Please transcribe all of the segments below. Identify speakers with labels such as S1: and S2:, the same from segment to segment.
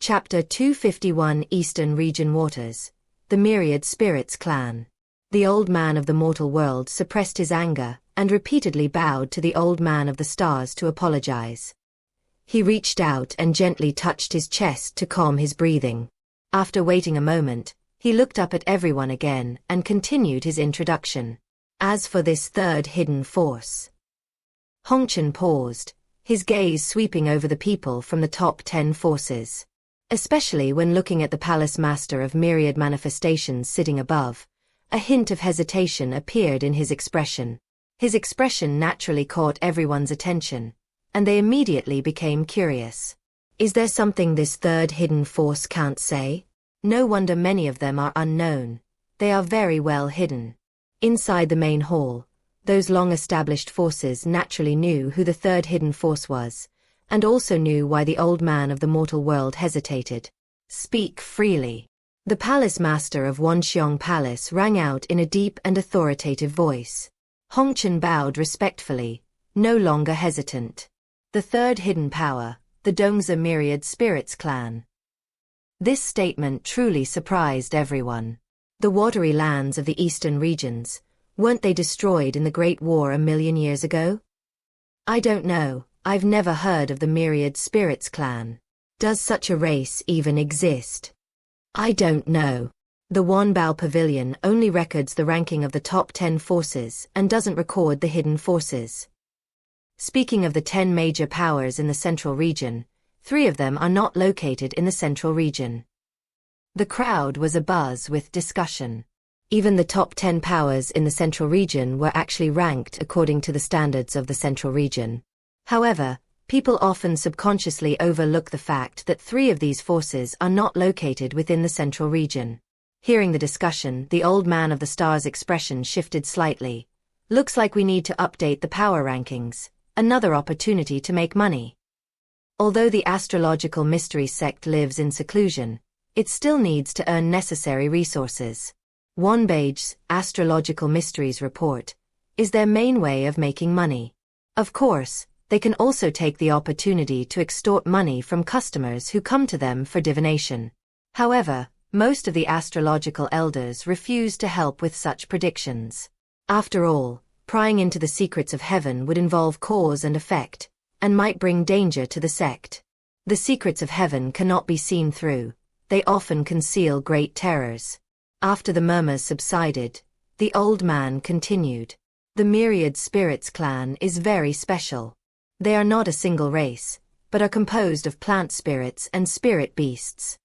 S1: Chapter 251 Eastern Region Waters. The Myriad Spirits Clan. The old man of the mortal world suppressed his anger, and repeatedly bowed to the old man of the stars to apologize. He reached out and gently touched his chest to calm his breathing. After waiting a moment, he looked up at everyone again and continued his introduction. As for this third hidden force. Hongchen paused, his gaze sweeping over the people from the top 10 forces. Especially when looking at the palace master of myriad manifestations sitting above, a hint of hesitation appeared in his expression. His expression naturally caught everyone's attention, and they immediately became curious. Is there something this third hidden force can't say? No wonder many of them are unknown. They are very well hidden. Inside the main hall, those long-established forces naturally knew who the third hidden force was, and also knew why the old man of the mortal world hesitated. Speak freely. The palace master of Wanxiong Palace rang out in a deep and authoritative voice. Hongchen bowed respectfully, no longer hesitant. The third hidden power, the Dongza Myriad Spirits Clan. This statement truly surprised everyone. The watery lands of the eastern regions, weren't they destroyed in the Great War a million years ago? I don't know, I've never heard of the Myriad Spirits Clan. Does such a race even exist? I don't know. The Wanbao Pavilion only records the ranking of the top 10 forces and doesn't record the hidden forces. Speaking of the 10 major powers in the central region, 3 of them are not located in the central region. The crowd was abuzz with discussion. Even the top 10 powers in the central region were actually ranked according to the standards of the central region. However, people often subconsciously overlook the fact that 3 of these forces are not located within the central region. Hearing the discussion, the old man of the stars' expression shifted slightly. Looks like we need to update the power rankings. Another opportunity to make money. Although the astrological mystery sect lives in seclusion, it still needs to earn necessary resources. Wanbage's Astrological Mysteries report is their main way of making money. Of course, they can also take the opportunity to extort money from customers who come to them for divination. However, most of the astrological elders refuse to help with such predictions. After all, prying into the secrets of heaven would involve cause and effect, and might bring danger to the sect. The secrets of heaven cannot be seen through. They often conceal great terrors. After the murmurs subsided, the old man continued. The Myriad Spirits Clan is very special. They are not a single race, but are composed of plant spirits and spirit beasts.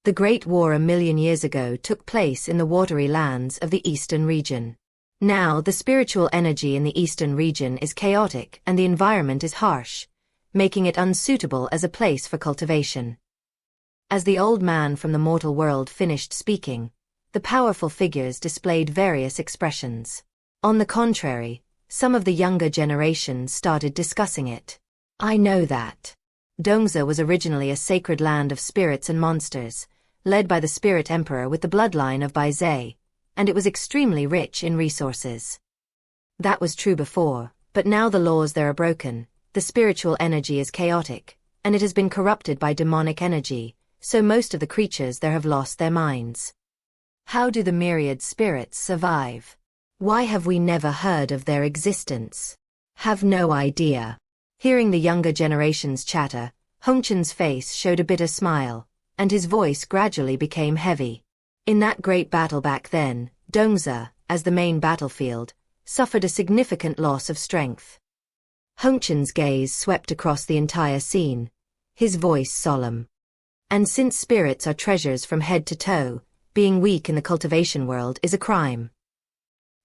S1: The Great War a million years ago took place in the watery lands of the eastern region. Now the spiritual energy in the eastern region is chaotic and the environment is harsh, making it unsuitable as a place for cultivation. As the old man from the mortal world finished speaking, the powerful figures displayed various expressions. On the contrary, some of the younger generations started discussing it. I know that. Dongza was originally a sacred land of spirits and monsters, led by the spirit emperor with the bloodline of Baizhe, and it was extremely rich in resources. That was true before, but now the laws there are broken, the spiritual energy is chaotic, and it has been corrupted by demonic energy, so most of the creatures there have lost their minds. How do the myriad spirits survive? Why have we never heard of their existence? Have no idea. Hearing the younger generation's chatter, Hongchen's face showed a bitter smile, and his voice gradually became heavy. In that great battle back then, Dongza, as the main battlefield, suffered a significant loss of strength. Hongchen's gaze swept across the entire scene, his voice solemn. And since spirits are treasures from head to toe, being weak in the cultivation world is a crime.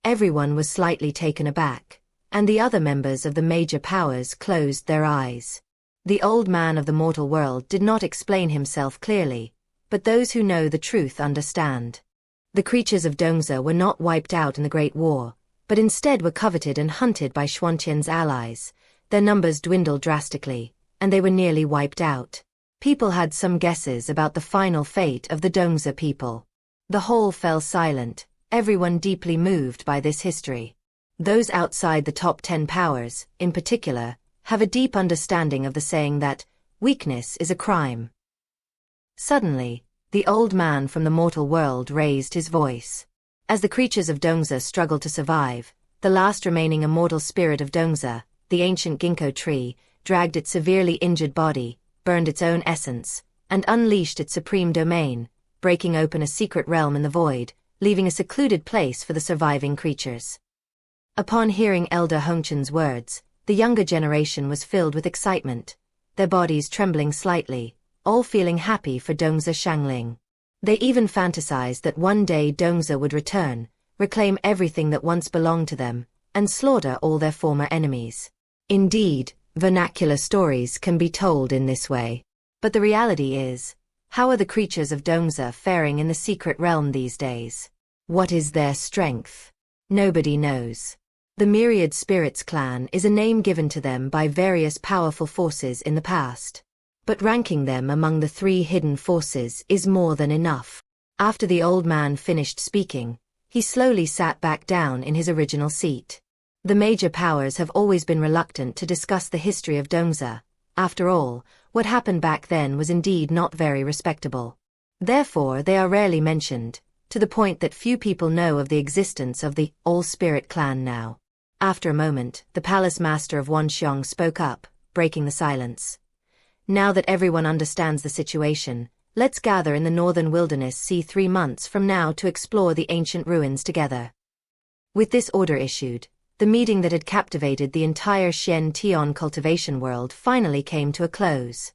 S1: Everyone was slightly taken aback, and the other members of the major powers closed their eyes. The old man of the mortal world did not explain himself clearly, but those who know the truth understand. The creatures of Dongza were not wiped out in the Great War, but instead were coveted and hunted by Xuanqian's allies. Their numbers dwindled drastically, and they were nearly wiped out. People had some guesses about the final fate of the Dongza people. The hall fell silent, everyone deeply moved by this history. Those outside the top 10 powers, in particular, have a deep understanding of the saying that weakness is a crime. Suddenly, the old man from the mortal world raised his voice. As the creatures of Dongza struggled to survive, the last remaining immortal spirit of Dongza, the ancient ginkgo tree, dragged its severely injured body, burned its own essence, and unleashed its supreme domain, breaking open a secret realm in the void, leaving a secluded place for the surviving creatures. Upon hearing Elder Hongchen's words, the younger generation was filled with excitement, their bodies trembling slightly, all feeling happy for Dongza Shangling. They even fantasized that one day Dongza would return, reclaim everything that once belonged to them, and slaughter all their former enemies. Indeed, vernacular stories can be told in this way. But the reality is, how are the creatures of Dongza faring in the secret realm these days? What is their strength? Nobody knows. The Myriad Spirits clan is a name given to them by various powerful forces in the past. But ranking them among the 3 hidden forces is more than enough. After the old man finished speaking, he slowly sat back down in his original seat. The major powers have always been reluctant to discuss the history of Dongza. After all, what happened back then was indeed not very respectable. Therefore they are rarely mentioned, to the point that few people know of the existence of the All-Spirit clan now. After a moment, the palace master of Wanxiang spoke up, breaking the silence. Now that everyone understands the situation, let's gather in the northern wilderness 3 months from now to explore the ancient ruins together. With this order issued, the meeting that had captivated the entire Xiuxian cultivation world finally came to a close.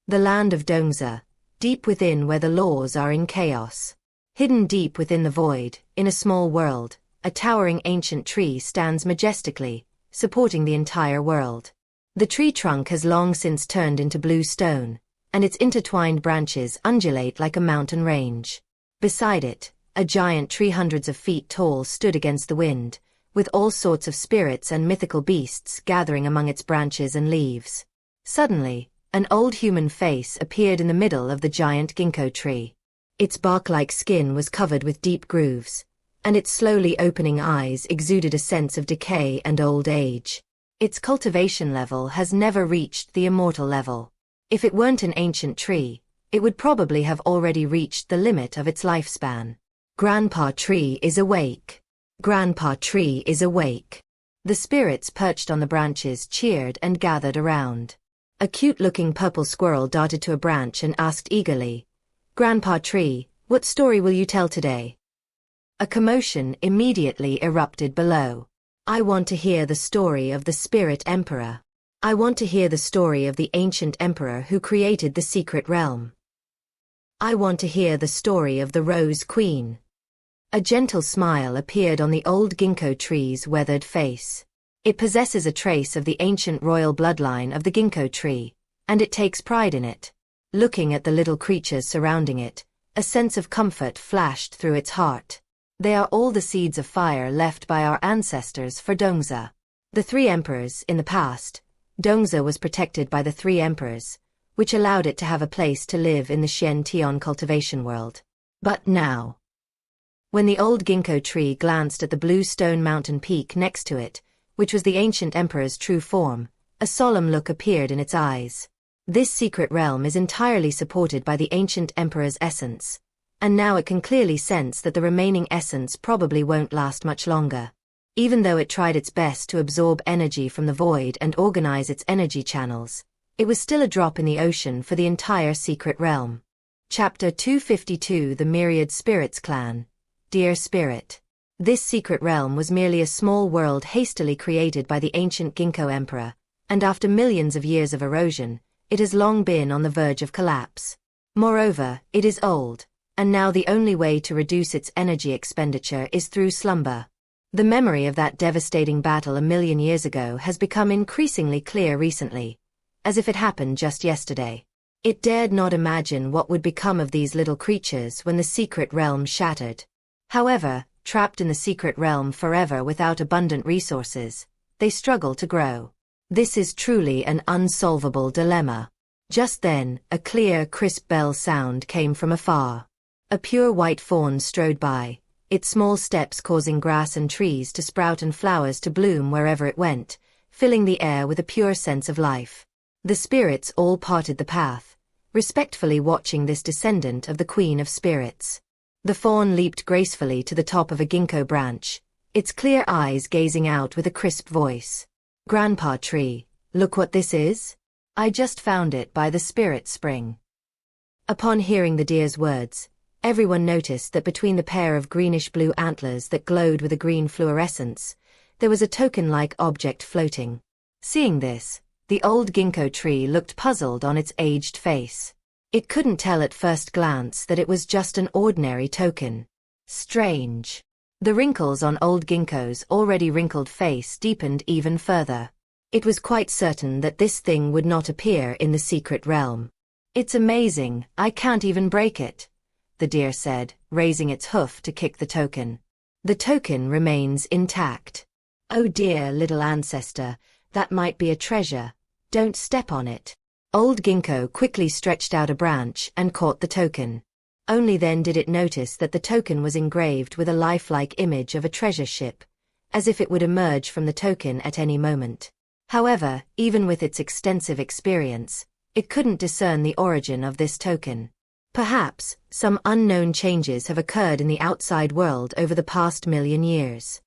S1: The land of Dongza, deep within where the laws are in chaos. Hidden deep within the void, in a small world, a towering ancient tree stands majestically, supporting the entire world. The tree trunk has long since turned into blue stone, and its intertwined branches undulate like a mountain range. Beside it, a giant tree hundreds of feet tall stood against the wind, with all sorts of spirits and mythical beasts gathering among its branches and leaves. Suddenly, an old human face appeared in the middle of the giant ginkgo tree. Its bark-like skin was covered with deep grooves, and its slowly opening eyes exuded a sense of decay and old age. Its cultivation level has never reached the immortal level. If it weren't an ancient tree, it would probably have already reached the limit of its lifespan. Grandpa Tree is awake. Grandpa Tree is awake. The spirits perched on the branches cheered and gathered around. A cute-looking purple squirrel darted to a branch and asked eagerly, "Grandpa Tree, what story will you tell today?" A commotion immediately erupted below. "I want to hear the story of the Spirit Emperor. I want to hear the story of the ancient emperor who created the secret realm. I want to hear the story of the Rose Queen." A gentle smile appeared on the old ginkgo tree's weathered face. It possesses a trace of the ancient royal bloodline of the ginkgo tree, and it takes pride in it. Looking at the little creatures surrounding it, a sense of comfort flashed through its heart. They are all the seeds of fire left by our ancestors for Dongza. The 3 emperors in the past, Dongza was protected by the 3 emperors, which allowed it to have a place to live in the Xiuxian cultivation world. But now, when the old ginkgo tree glanced at the blue stone mountain peak next to it, which was the ancient emperor's true form, a solemn look appeared in its eyes. This secret realm is entirely supported by the ancient emperor's essence, and now it can clearly sense that the remaining essence probably won't last much longer. Even though it tried its best to absorb energy from the void and organize its energy channels, it was still a drop in the ocean for the entire secret realm. Chapter 252 The Myriad Spirits Clan. Dear Spirit. This secret realm was merely a small world hastily created by the ancient ginkgo emperor, and after millions of years of erosion, it has long been on the verge of collapse. Moreover, it is old, and now the only way to reduce its energy expenditure is through slumber. The memory of that devastating battle a million years ago has become increasingly clear recently, as if it happened just yesterday. It dared not imagine what would become of these little creatures when the secret realm shattered. However, trapped in the secret realm forever without abundant resources, they struggle to grow. This is truly an unsolvable dilemma. Just then, a clear, crisp bell sound came from afar. A pure white fawn strode by, its small steps causing grass and trees to sprout and flowers to bloom wherever it went, filling the air with a pure sense of life. The spirits all parted the path, respectfully watching this descendant of the Queen of Spirits. The fawn leaped gracefully to the top of a ginkgo branch, its clear eyes gazing out with a crisp voice. "Grandpa Tree, look what this is? I just found it by the spirit spring." Upon hearing the deer's words, everyone noticed that between the pair of greenish-blue antlers that glowed with a green fluorescence, there was a token-like object floating. Seeing this, the old ginkgo tree looked puzzled on its aged face. It couldn't tell at first glance that it was just an ordinary token. Strange. The wrinkles on old ginkgo's already wrinkled face deepened even further. It was quite certain that this thing would not appear in the secret realm. "It's amazing, I can't even break it," the deer said, raising its hoof to kick the token. "The token remains intact." "Oh dear little ancestor, that might be a treasure. Don't step on it." Old ginkgo quickly stretched out a branch and caught the token. Only then did it notice that the token was engraved with a lifelike image of a treasure ship, as if it would emerge from the token at any moment. However, even with its extensive experience, it couldn't discern the origin of this token. Perhaps, some unknown changes have occurred in the outside world over the past million years.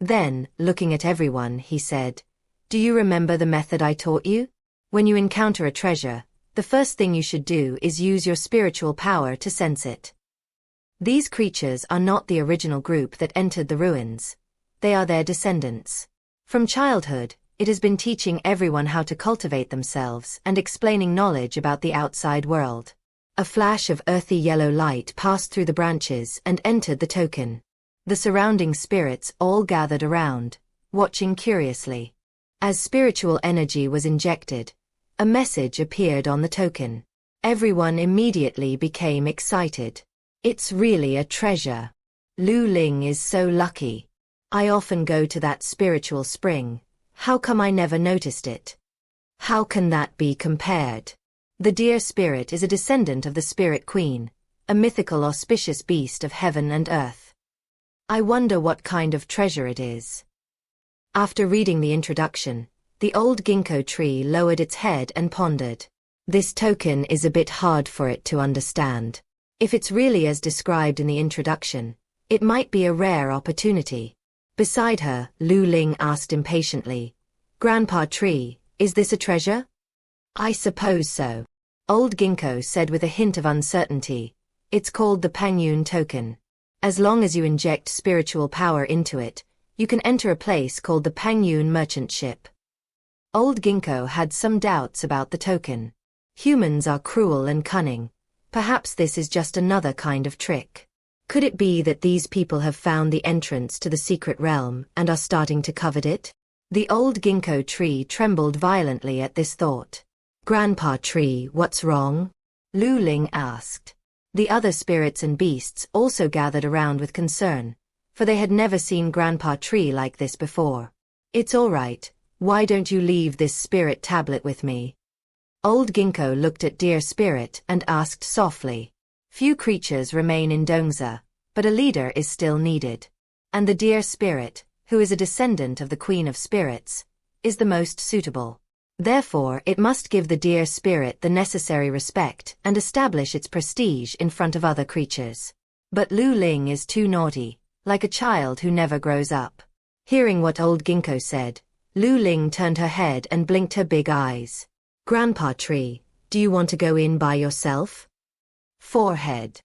S1: Then, looking at everyone, he said, "Do you remember the method I taught you? When you encounter a treasure, the first thing you should do is use your spiritual power to sense it." These creatures are not the original group that entered the ruins. They are their descendants. From childhood, it has been teaching everyone how to cultivate themselves and explaining knowledge about the outside world. A flash of earthy yellow light passed through the branches and entered the token. The surrounding spirits all gathered around, watching curiously. As spiritual energy was injected, a message appeared on the token. Everyone immediately became excited. "It's really a treasure. Lu Ling is so lucky. I often go to that spiritual spring. How come I never noticed it? How can that be compared?" The deer spirit is a descendant of the Spirit Queen, a mythical auspicious beast of heaven and earth. I wonder what kind of treasure it is. After reading the introduction, the old ginkgo tree lowered its head and pondered. This token is a bit hard for it to understand. If it's really as described in the introduction, it might be a rare opportunity. Beside her, Lu Ling asked impatiently, "Grandpa Tree, is this a treasure?" "I suppose so," old ginkgo said with a hint of uncertainty. "It's called the Pengyun Token. As long as you inject spiritual power into it, you can enter a place called the Pengyun Merchant Ship." Old ginkgo had some doubts about the token. Humans are cruel and cunning. Perhaps this is just another kind of trick. Could it be that these people have found the entrance to the secret realm and are starting to covet it? The old ginkgo tree trembled violently at this thought. "Grandpa Tree, what's wrong?" Lu Ling asked. The other spirits and beasts also gathered around with concern, for they had never seen Grandpa Tree like this before. "It's all right. Why don't you leave this spirit tablet with me?" Old ginkgo looked at Deer Spirit and asked softly. Few creatures remain in Dongza, but a leader is still needed. And the Deer Spirit, who is a descendant of the Queen of Spirits, is the most suitable. Therefore it must give the Deer Spirit the necessary respect and establish its prestige in front of other creatures. But Lu Ling is too naughty, like a child who never grows up. Hearing what old ginkgo said, Lu Ling turned her head and blinked her big eyes. "Grandpa Tree, do you want to go in by yourself?" Forehead.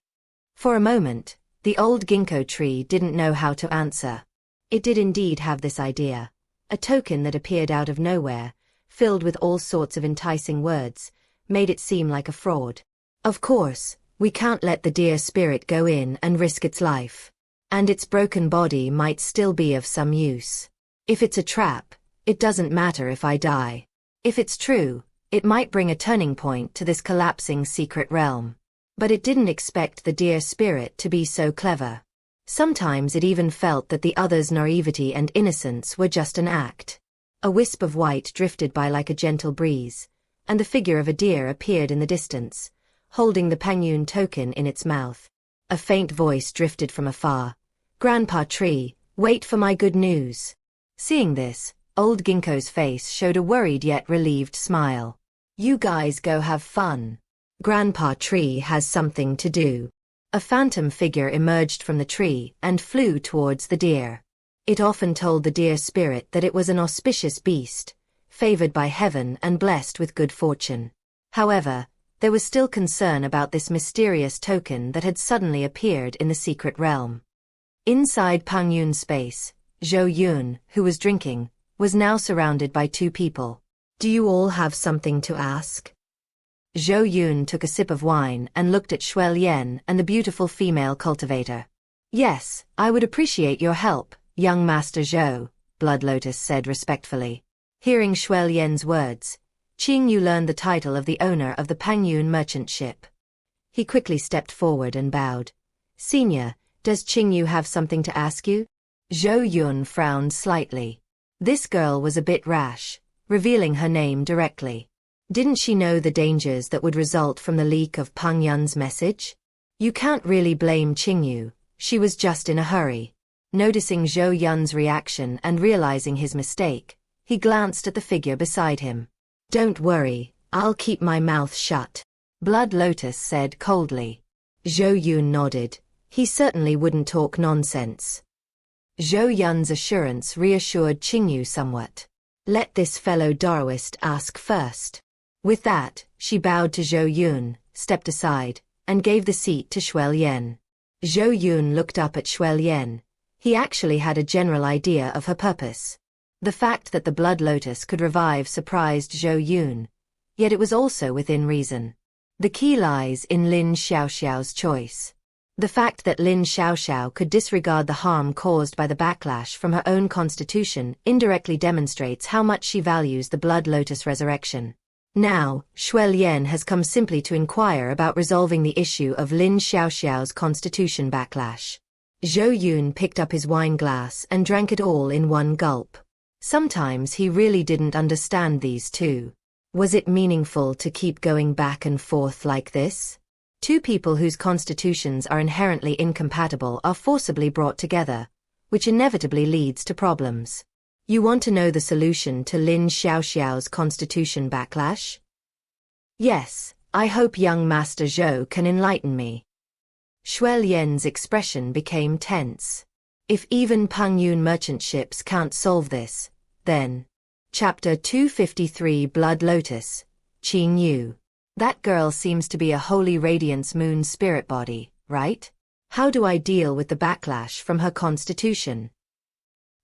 S1: For a moment, the old ginkgo tree didn't know how to answer. It did indeed have this idea, a token that appeared out of nowhere, filled with all sorts of enticing words, made it seem like a fraud. Of course, we can't let the deer spirit go in and risk its life. And its broken body might still be of some use. If it's a trap, it doesn't matter if I die. If it's true, it might bring a turning point to this collapsing secret realm. But it didn't expect the deer spirit to be so clever. Sometimes it even felt that the other's naivety and innocence were just an act. A wisp of white drifted by like a gentle breeze, and the figure of a deer appeared in the distance, holding the Pengyun token in its mouth. A faint voice drifted from afar. "Grandpa Tree, wait for my good news." Seeing this, old ginkgo's face showed a worried yet relieved smile. "You guys go have fun. Grandpa Tree has something to do. A phantom figure emerged from the tree and flew towards the deer. It often told the deer spirit that it was an auspicious beast, favored by heaven and blessed with good fortune. However, there was still concern about this mysterious token that had suddenly appeared in the secret realm. Inside Pengyun's space, Zhou Yun, who was drinking, was now surrounded by two people. Do you all have something to ask? Zhou Yun took a sip of wine and looked at Xiuxian and the beautiful female cultivator. Yes, I would appreciate your help, young Master Zhou, Blood Lotus said respectfully. Hearing Xiuxian's words, Qingyu learned the title of the owner of the Pengyun merchant ship. He quickly stepped forward and bowed. Senior, does Qingyu have something to ask you? Zhou Yun frowned slightly. This girl was a bit rash, revealing her name directly. Didn't she know the dangers that would result from the leak of Pengyun's message? You can't really blame Qingyu, she was just in a hurry. Noticing Zhou Yun's reaction and realizing his mistake, he glanced at the figure beside him. Don't worry, I'll keep my mouth shut, Blood Lotus said coldly. Zhou Yun nodded. He certainly wouldn't talk nonsense. Zhou Yun's assurance reassured Qingyu somewhat. Let this fellow Daoist ask first. With that, she bowed to Zhou Yun, stepped aside, and gave the seat to Xiuxian. Zhou Yun looked up at Xiuxian. He actually had a general idea of her purpose. The fact that the Blood Lotus could revive surprised Zhou Yun, yet it was also within reason. The key lies in Lin Xiaoxiao's choice. The fact that Lin Xiaoxiao could disregard the harm caused by the backlash from her own constitution indirectly demonstrates how much she values the Blood Lotus resurrection. Now, Xiuxian has come simply to inquire about resolving the issue of Lin Xiaoxiao's constitution backlash. Zhou Yun picked up his wine glass and drank it all in one gulp. Sometimes he really didn't understand these two. Was it meaningful to keep going back and forth like this? Two people whose constitutions are inherently incompatible are forcibly brought together, which inevitably leads to problems. You want to know the solution to Lin Xiaoxiao's constitution backlash? Yes, I hope young Master Zhou can enlighten me. Xiuxian's expression became tense. If even Pengyun merchant ships can't solve this, then... Chapter 253 Blood Lotus, Qingyu. That girl seems to be a Holy Radiance Moon spirit body, right? How do I deal with the backlash from her constitution?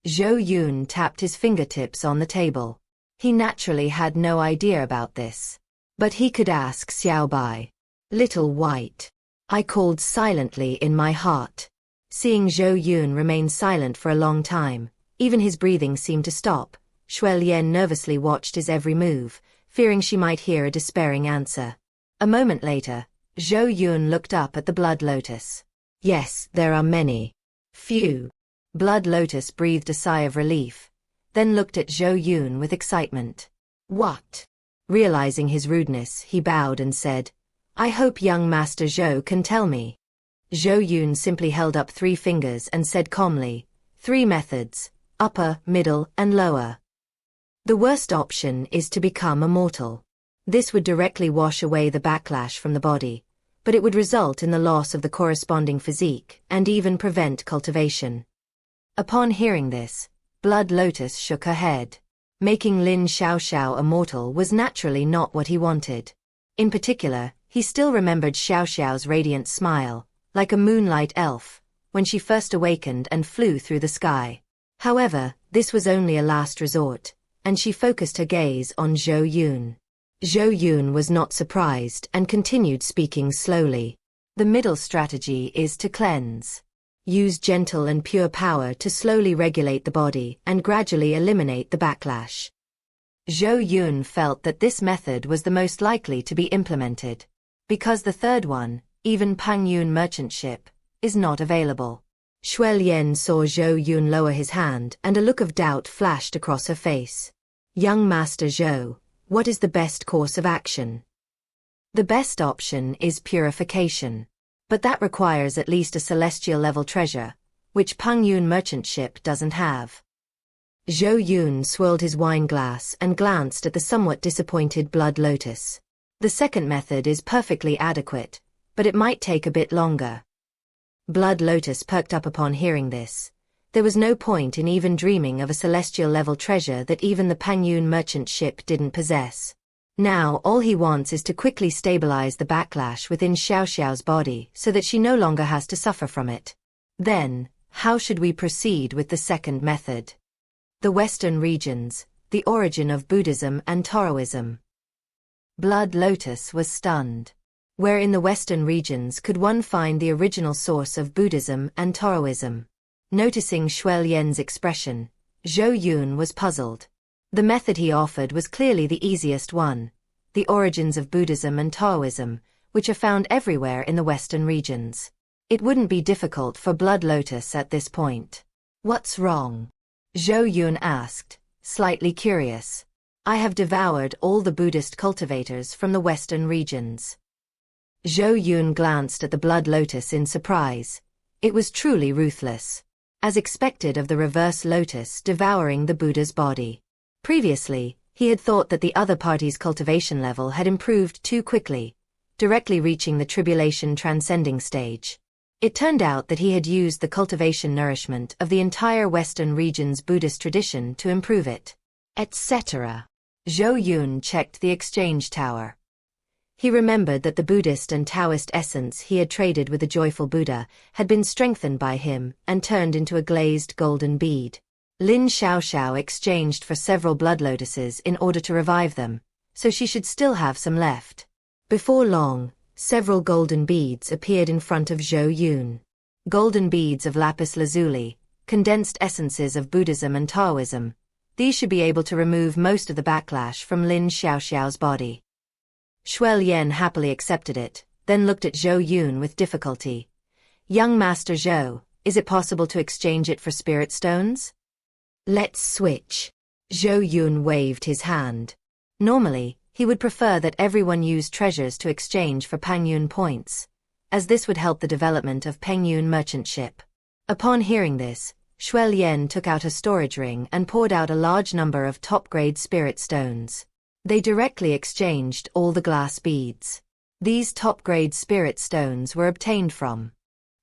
S1: Zhou Yun tapped his fingertips on the table. He naturally had no idea about this. But he could ask Xiaobai. Little White. I called silently in my heart. Seeing Zhou Yun remain silent for a long time, even his breathing seemed to stop. Xiuxian nervously watched his every move, fearing she might hear a despairing answer. A moment later, Zhou Yun looked up at the Blood Lotus. Yes, there are many. Phew. Blood Lotus breathed a sigh of relief, then looked at Zhou Yun with excitement. What? Realizing his rudeness, he bowed and said, I hope young Master Zhou can tell me. Zhou Yun simply held up 3 fingers and said calmly, 3 methods, upper, middle, and lower. The worst option is to become immortal. This would directly wash away the backlash from the body, but it would result in the loss of the corresponding physique and even prevent cultivation. Upon hearing this, Blood Lotus shook her head. Making Lin Xiaoxiao immortal was naturally not what he wanted. In particular, he still remembered Xiaoxiao's radiant smile, like a moonlight elf, when she first awakened and flew through the sky. However, this was only a last resort, and she focused her gaze on Zhou Yun. Zhou Yun was not surprised and continued speaking slowly. The middle strategy is to cleanse. Use gentle and pure power to slowly regulate the body and gradually eliminate the backlash. Zhou Yun felt that this method was the most likely to be implemented, because the third one, even Pengyun merchant ship, is not available. Xiuxian saw Zhou Yun lower his hand and a look of doubt flashed across her face. Young Master Zhou, what is the best course of action? The best option is purification. But that requires at least a celestial-level treasure, which Pengyun merchant ship doesn't have. Zhou Yun swirled his wine glass and glanced at the somewhat disappointed Blood Lotus. The second method is perfectly adequate, but it might take a bit longer. Blood Lotus perked up upon hearing this. There was no point in even dreaming of a celestial-level treasure that even the Pengyun merchant ship didn't possess. Now all he wants is to quickly stabilize the backlash within Xiuxiao's body so that she no longer has to suffer from it. Then, how should we proceed with the second method? The Western regions, the origin of Buddhism and Taoism. Blood Lotus was stunned. Where in the Western regions could one find the original source of Buddhism and Taoism? Noticing Zhou Yun's expression, Zhou Yun was puzzled. The method he offered was clearly the easiest one, the origins of Buddhism and Taoism, which are found everywhere in the Western regions. It wouldn't be difficult for Blood Lotus at this point. What's wrong? Zhou Yun asked, slightly curious. I have devoured all the Buddhist cultivators from the Western regions. Zhou Yun glanced at the Blood Lotus in surprise. It was truly ruthless. As expected of the reverse lotus devouring the Buddha's body. Previously, he had thought that the other party's cultivation level had improved too quickly, directly reaching the tribulation transcending stage. It turned out that he had used the cultivation nourishment of the entire Western region's Buddhist tradition to improve it, etc. Zhou Yun checked the exchange tower. He remembered that the Buddhist and Taoist essence he had traded with the joyful Buddha had been strengthened by him and turned into a glazed golden bead. Lin Xiaoxiao exchanged for several blood lotuses in order to revive them, so she should still have some left. Before long, several golden beads appeared in front of Zhou Yun. Golden beads of lapis lazuli, condensed essences of Buddhism and Taoism. These should be able to remove most of the backlash from Lin Xiaoxiao's body. Xiuxian happily accepted it, then looked at Zhou Yun with difficulty. Young Master Zhou, is it possible to exchange it for spirit stones? Let's switch. Zhou Yun waved his hand. Normally, he would prefer that everyone use treasures to exchange for Pengyun points, as this would help the development of Pengyun merchant ship. Upon hearing this, Xiuxian took out a storage ring and poured out a large number of top-grade spirit stones. They directly exchanged all the glass beads. These top-grade spirit stones were obtained from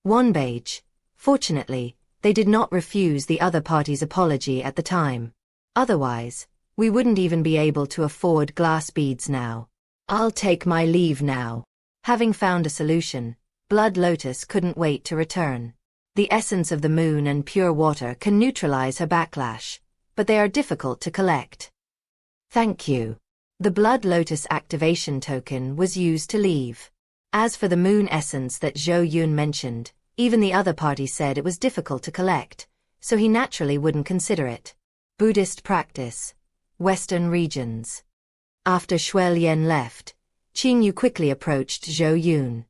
S1: Wanbage. Fortunately, they did not refuse the other party's apology at the time. Otherwise, we wouldn't even be able to afford glass beads now. I'll take my leave now. Having found a solution, Blood Lotus couldn't wait to return. The essence of the moon and pure water can neutralize her backlash, but they are difficult to collect. Thank you. The Blood Lotus activation token was used to leave. As for the moon essence that Zhou Yun mentioned, even the other party said it was difficult to collect, so he naturally wouldn't consider it. Buddhist practice. Western regions. After Xiuxian left, Qingyu quickly approached Zhou Yun.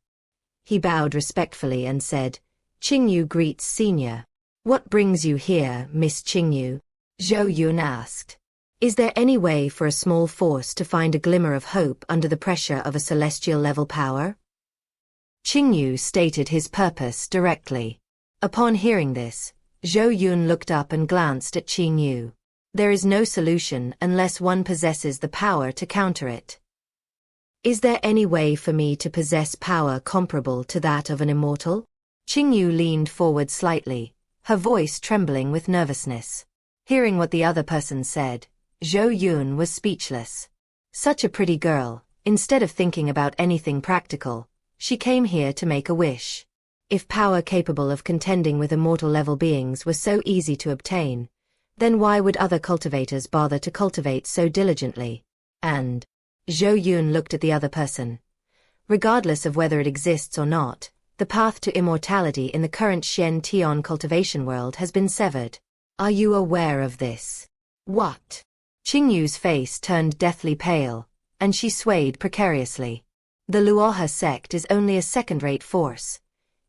S1: He bowed respectfully and said, Qingyu greets senior. What brings you here, Miss Qingyu? Zhou Yun asked. Is there any way for a small force to find a glimmer of hope under the pressure of a celestial-level power? Qingyu stated his purpose directly. Upon hearing this, Zhou Yun looked up and glanced at Qingyu. There is no solution unless one possesses the power to counter it. Is there any way for me to possess power comparable to that of an immortal? Qingyu leaned forward slightly, her voice trembling with nervousness. Hearing what the other person said, Zhou Yun was speechless. Such a pretty girl, instead of thinking about anything practical, she came here to make a wish. If power capable of contending with immortal-level beings was so easy to obtain, then why would other cultivators bother to cultivate so diligently? And Zhou Yun looked at the other person. Regardless of whether it exists or not, the path to immortality in the current Xian cultivation world has been severed. Are you aware of this? What? Qingyu's face turned deathly pale, and she swayed precariously. The Luohe sect is only a second-rate force.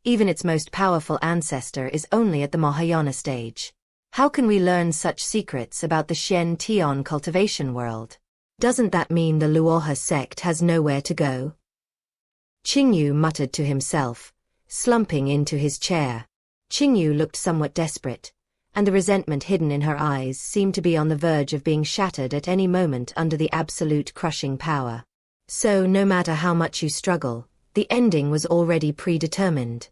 S1: Even its most powerful ancestor is only at the Mahayana stage. How can we learn such secrets about the Xian cultivation world? Doesn't that mean the Luohe sect has nowhere to go? Qingyu muttered to himself, slumping into his chair. Qingyu looked somewhat desperate, and the resentment hidden in her eyes seemed to be on the verge of being shattered at any moment under the absolute crushing power. So no matter how much you struggle, the ending was already predetermined.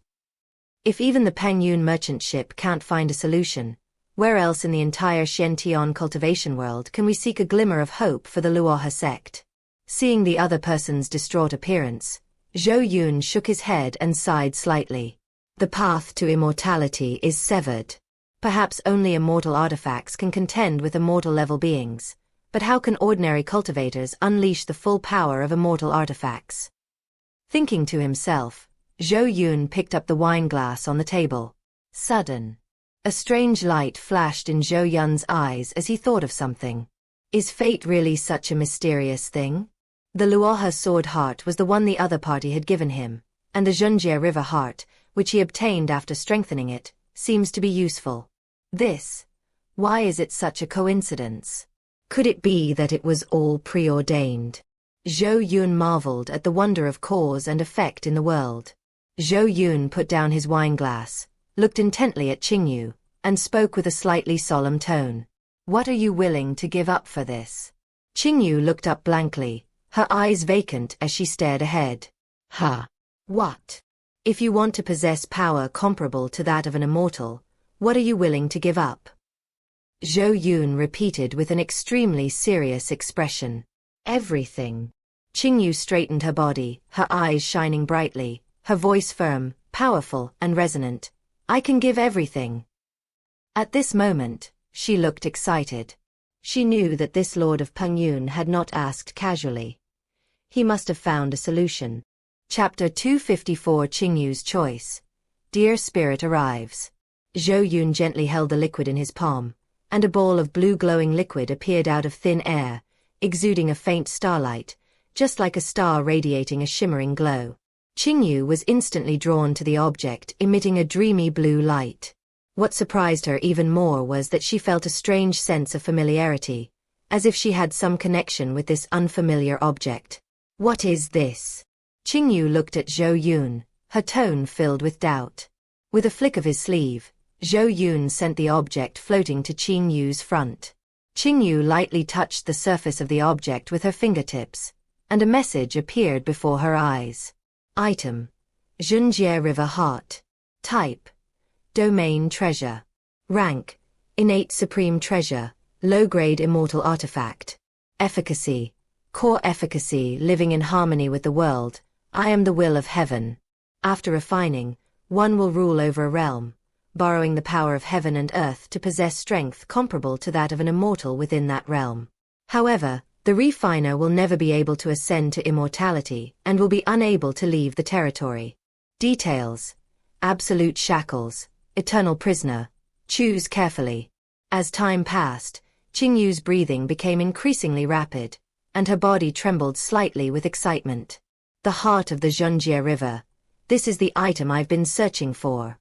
S1: If even the Pengyun merchant ship can't find a solution, where else in the entire Xiantian cultivation world can we seek a glimmer of hope for the Luohe sect? Seeing the other person's distraught appearance, Zhou Yun shook his head and sighed slightly. The path to immortality is severed. Perhaps only immortal artifacts can contend with immortal-level beings, but how can ordinary cultivators unleash the full power of immortal artifacts? Thinking to himself, Zhou Yun picked up the wine glass on the table. Sudden. A strange light flashed in Zhou Yun's eyes as he thought of something. Is fate really such a mysterious thing? The Luohe sword heart was the one the other party had given him, and the Zhunjie river heart, which he obtained after strengthening it, seems to be useful. Why is it such a coincidence? Could it be that it was all preordained? Zhou Yun marveled at the wonder of cause and effect in the world. Zhou Yun put down his wine glass, looked intently at Qingyu, and spoke with a slightly solemn tone. What are you willing to give up for this? Qingyu looked up blankly, her eyes vacant as she stared ahead. What? If you want to possess power comparable to that of an immortal, what are you willing to give up? Zhou Yun repeated with an extremely serious expression. Everything. Qingyu straightened her body, her eyes shining brightly, her voice firm, powerful, and resonant. I can give everything. At this moment, she looked excited. She knew that this Lord of Pengyun had not asked casually. He must have found a solution. Chapter 254 Qingyu's Choice. Dear Spirit arrives. Zhou Yun gently held the liquid in his palm, and a ball of blue glowing liquid appeared out of thin air, exuding a faint starlight, just like a star radiating a shimmering glow. Qingyu was instantly drawn to the object, emitting a dreamy blue light. What surprised her even more was that she felt a strange sense of familiarity, as if she had some connection with this unfamiliar object. What is this? Qingyu looked at Zhou Yun, her tone filled with doubt. With a flick of his sleeve, Zhou Yun sent the object floating to Qingyu's front. Qingyu lightly touched the surface of the object with her fingertips, and a message appeared before her eyes. Item: Zhunjie River Heart. Type: Domain Treasure. Rank: Innate Supreme Treasure, Low-Grade Immortal Artifact. Efficacy: Core efficacy, living in harmony with the world. I am the will of heaven. After refining, one will rule over a realm, borrowing the power of heaven and earth to possess strength comparable to that of an immortal within that realm. However, the refiner will never be able to ascend to immortality and will be unable to leave the territory. Details: Absolute shackles, eternal prisoner. Choose carefully. As time passed, Qingyu's breathing became increasingly rapid, and her body trembled slightly with excitement. The heart of the Zhunjie River. This is the item I've been searching for.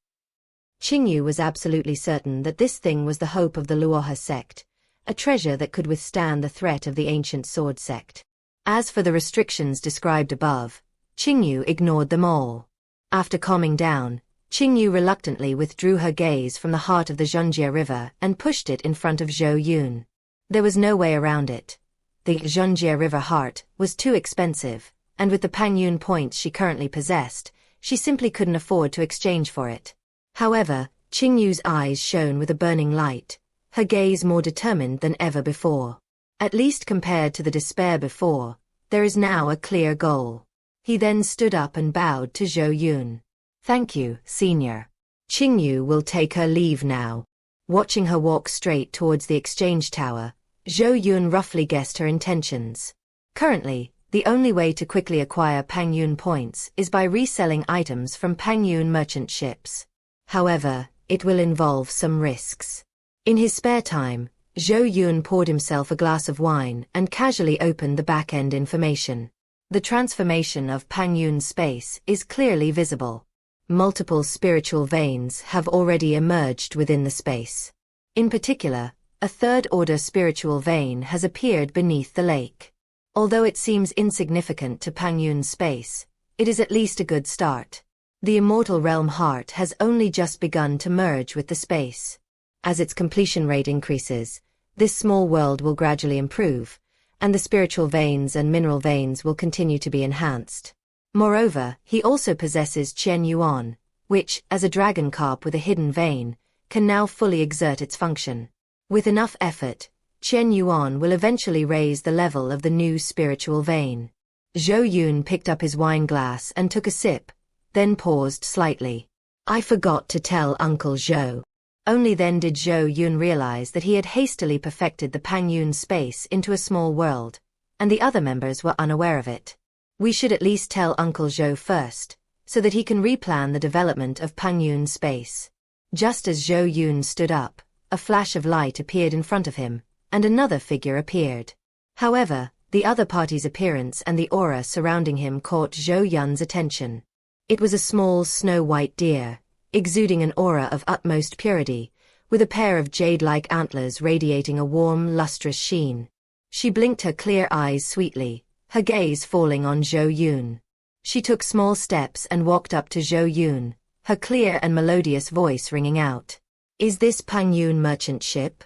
S1: Qingyu was absolutely certain that this thing was the hope of the Luohe sect, a treasure that could withstand the threat of the ancient sword sect. As for the restrictions described above, Qingyu ignored them all. After calming down, Qingyu reluctantly withdrew her gaze from the heart of the Zhunjie River and pushed it in front of Zhou Yun. There was no way around it. The Zhunjie River heart was too expensive, and with the Pengyun points she currently possessed, she simply couldn't afford to exchange for it. However, Qingyu's eyes shone with a burning light, her gaze more determined than ever before. At least compared to the despair before, there is now a clear goal. He then stood up and bowed to Zhou Yun. Thank you, Senior. Qingyu will take her leave now. Watching her walk straight towards the exchange tower, Zhou Yun roughly guessed her intentions. Currently, the only way to quickly acquire Pengyun points is by reselling items from Pengyun merchant ships. However, it will involve some risks. In his spare time, Zhou Yun poured himself a glass of wine and casually opened the back-end information. The transformation of Pengyun's space is clearly visible. Multiple spiritual veins have already emerged within the space. In particular, a third-order spiritual vein has appeared beneath the lake. Although it seems insignificant to Pengyun's space, it is at least a good start. The immortal realm heart has only just begun to merge with the space. As its completion rate increases, this small world will gradually improve, and the spiritual veins and mineral veins will continue to be enhanced. Moreover, he also possesses Qian Yuan, which, as a dragon carp with a hidden vein, can now fully exert its function. With enough effort, Qian Yuan will eventually raise the level of the new spiritual vein. Zhou Yun picked up his wine glass and took a sip, then paused slightly. I forgot to tell Uncle Zhou. Only then did Zhou Yun realize that he had hastily perfected the Pengyun space into a small world, and the other members were unaware of it. We should at least tell Uncle Zhou first, so that he can replan the development of Pengyun space. Just as Zhou Yun stood up, a flash of light appeared in front of him, and another figure appeared. However, the other party's appearance and the aura surrounding him caught Zhou Yun's attention. It was a small snow-white deer, exuding an aura of utmost purity, with a pair of jade-like antlers radiating a warm, lustrous sheen. She blinked her clear eyes sweetly, her gaze falling on Zhou Yun. She took small steps and walked up to Zhou Yun, her clear and melodious voice ringing out. Is this Pengyun merchant ship?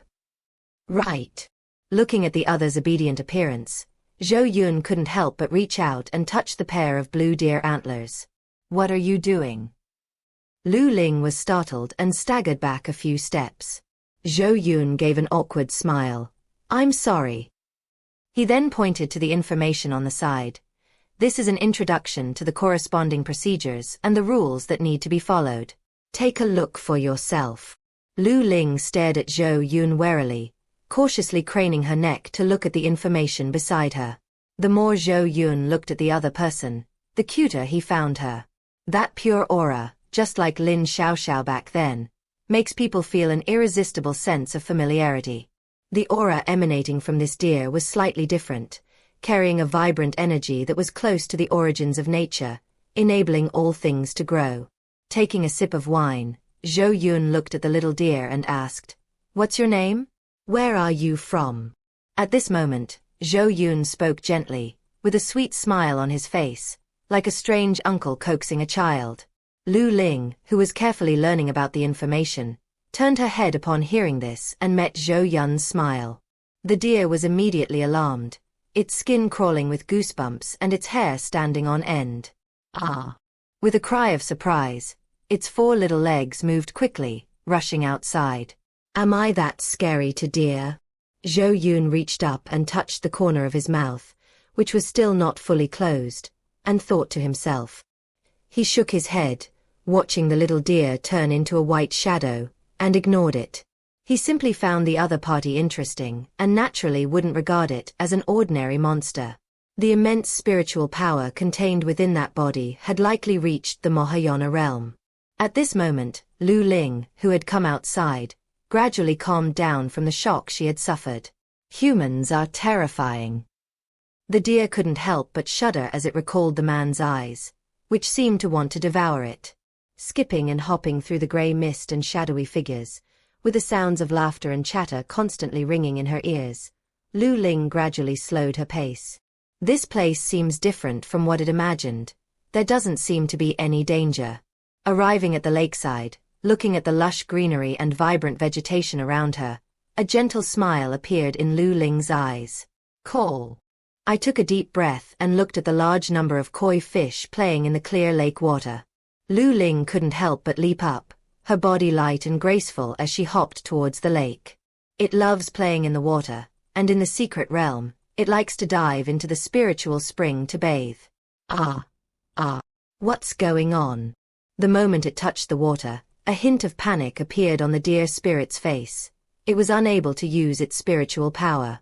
S1: Right. Looking at the other's obedient appearance, Zhou Yun couldn't help but reach out and touch the pair of blue deer antlers. What are you doing? Lu Ling was startled and staggered back a few steps. Zhou Yun gave an awkward smile. I'm sorry. He then pointed to the information on the side. This is an introduction to the corresponding procedures and the rules that need to be followed. Take a look for yourself. Lu Ling stared at Zhou Yun warily, cautiously craning her neck to look at the information beside her. The more Zhou Yun looked at the other person, the cuter he found her. That pure aura, just like Lin Xiaoxiao back then, makes people feel an irresistible sense of familiarity. The aura emanating from this deer was slightly different, carrying a vibrant energy that was close to the origins of nature, enabling all things to grow. Taking a sip of wine, Zhou Yun looked at the little deer and asked, "What's your name? Where are you from?" At this moment, Zhou Yun spoke gently, with a sweet smile on his face, like a strange uncle coaxing a child. Lu Ling, who was carefully learning about the information, turned her head upon hearing this and met Zhou Yun's smile. The deer was immediately alarmed, its skin crawling with goosebumps and its hair standing on end. Ah! With a cry of surprise, its 4 little legs moved quickly, rushing outside. Am I that scary to deer? Zhou Yun reached up and touched the corner of his mouth, which was still not fully closed, and thought to himself. He shook his head, watching the little deer turn into a white shadow, and ignored it. He simply found the other party interesting and naturally wouldn't regard it as an ordinary monster. The immense spiritual power contained within that body had likely reached the Mahayana realm. At this moment, Lu Ling, who had come outside, gradually calmed down from the shock she had suffered. Humans are terrifying. The deer couldn't help but shudder as it recalled the man's eyes, which seemed to want to devour it. Skipping and hopping through the grey mist and shadowy figures, with the sounds of laughter and chatter constantly ringing in her ears, Lu Ling gradually slowed her pace. This place seems different from what it imagined. There doesn't seem to be any danger. Arriving at the lakeside, looking at the lush greenery and vibrant vegetation around her, a gentle smile appeared in Lu Ling's eyes. Call. I took a deep breath and looked at the large number of koi fish playing in the clear lake water. Lu Ling couldn't help but leap up, her body light and graceful as she hopped towards the lake. It loves playing in the water, and in the secret realm, it likes to dive into the spiritual spring to bathe. What's going on? The moment it touched the water, a hint of panic appeared on the deer spirit's face. It was unable to use its spiritual power.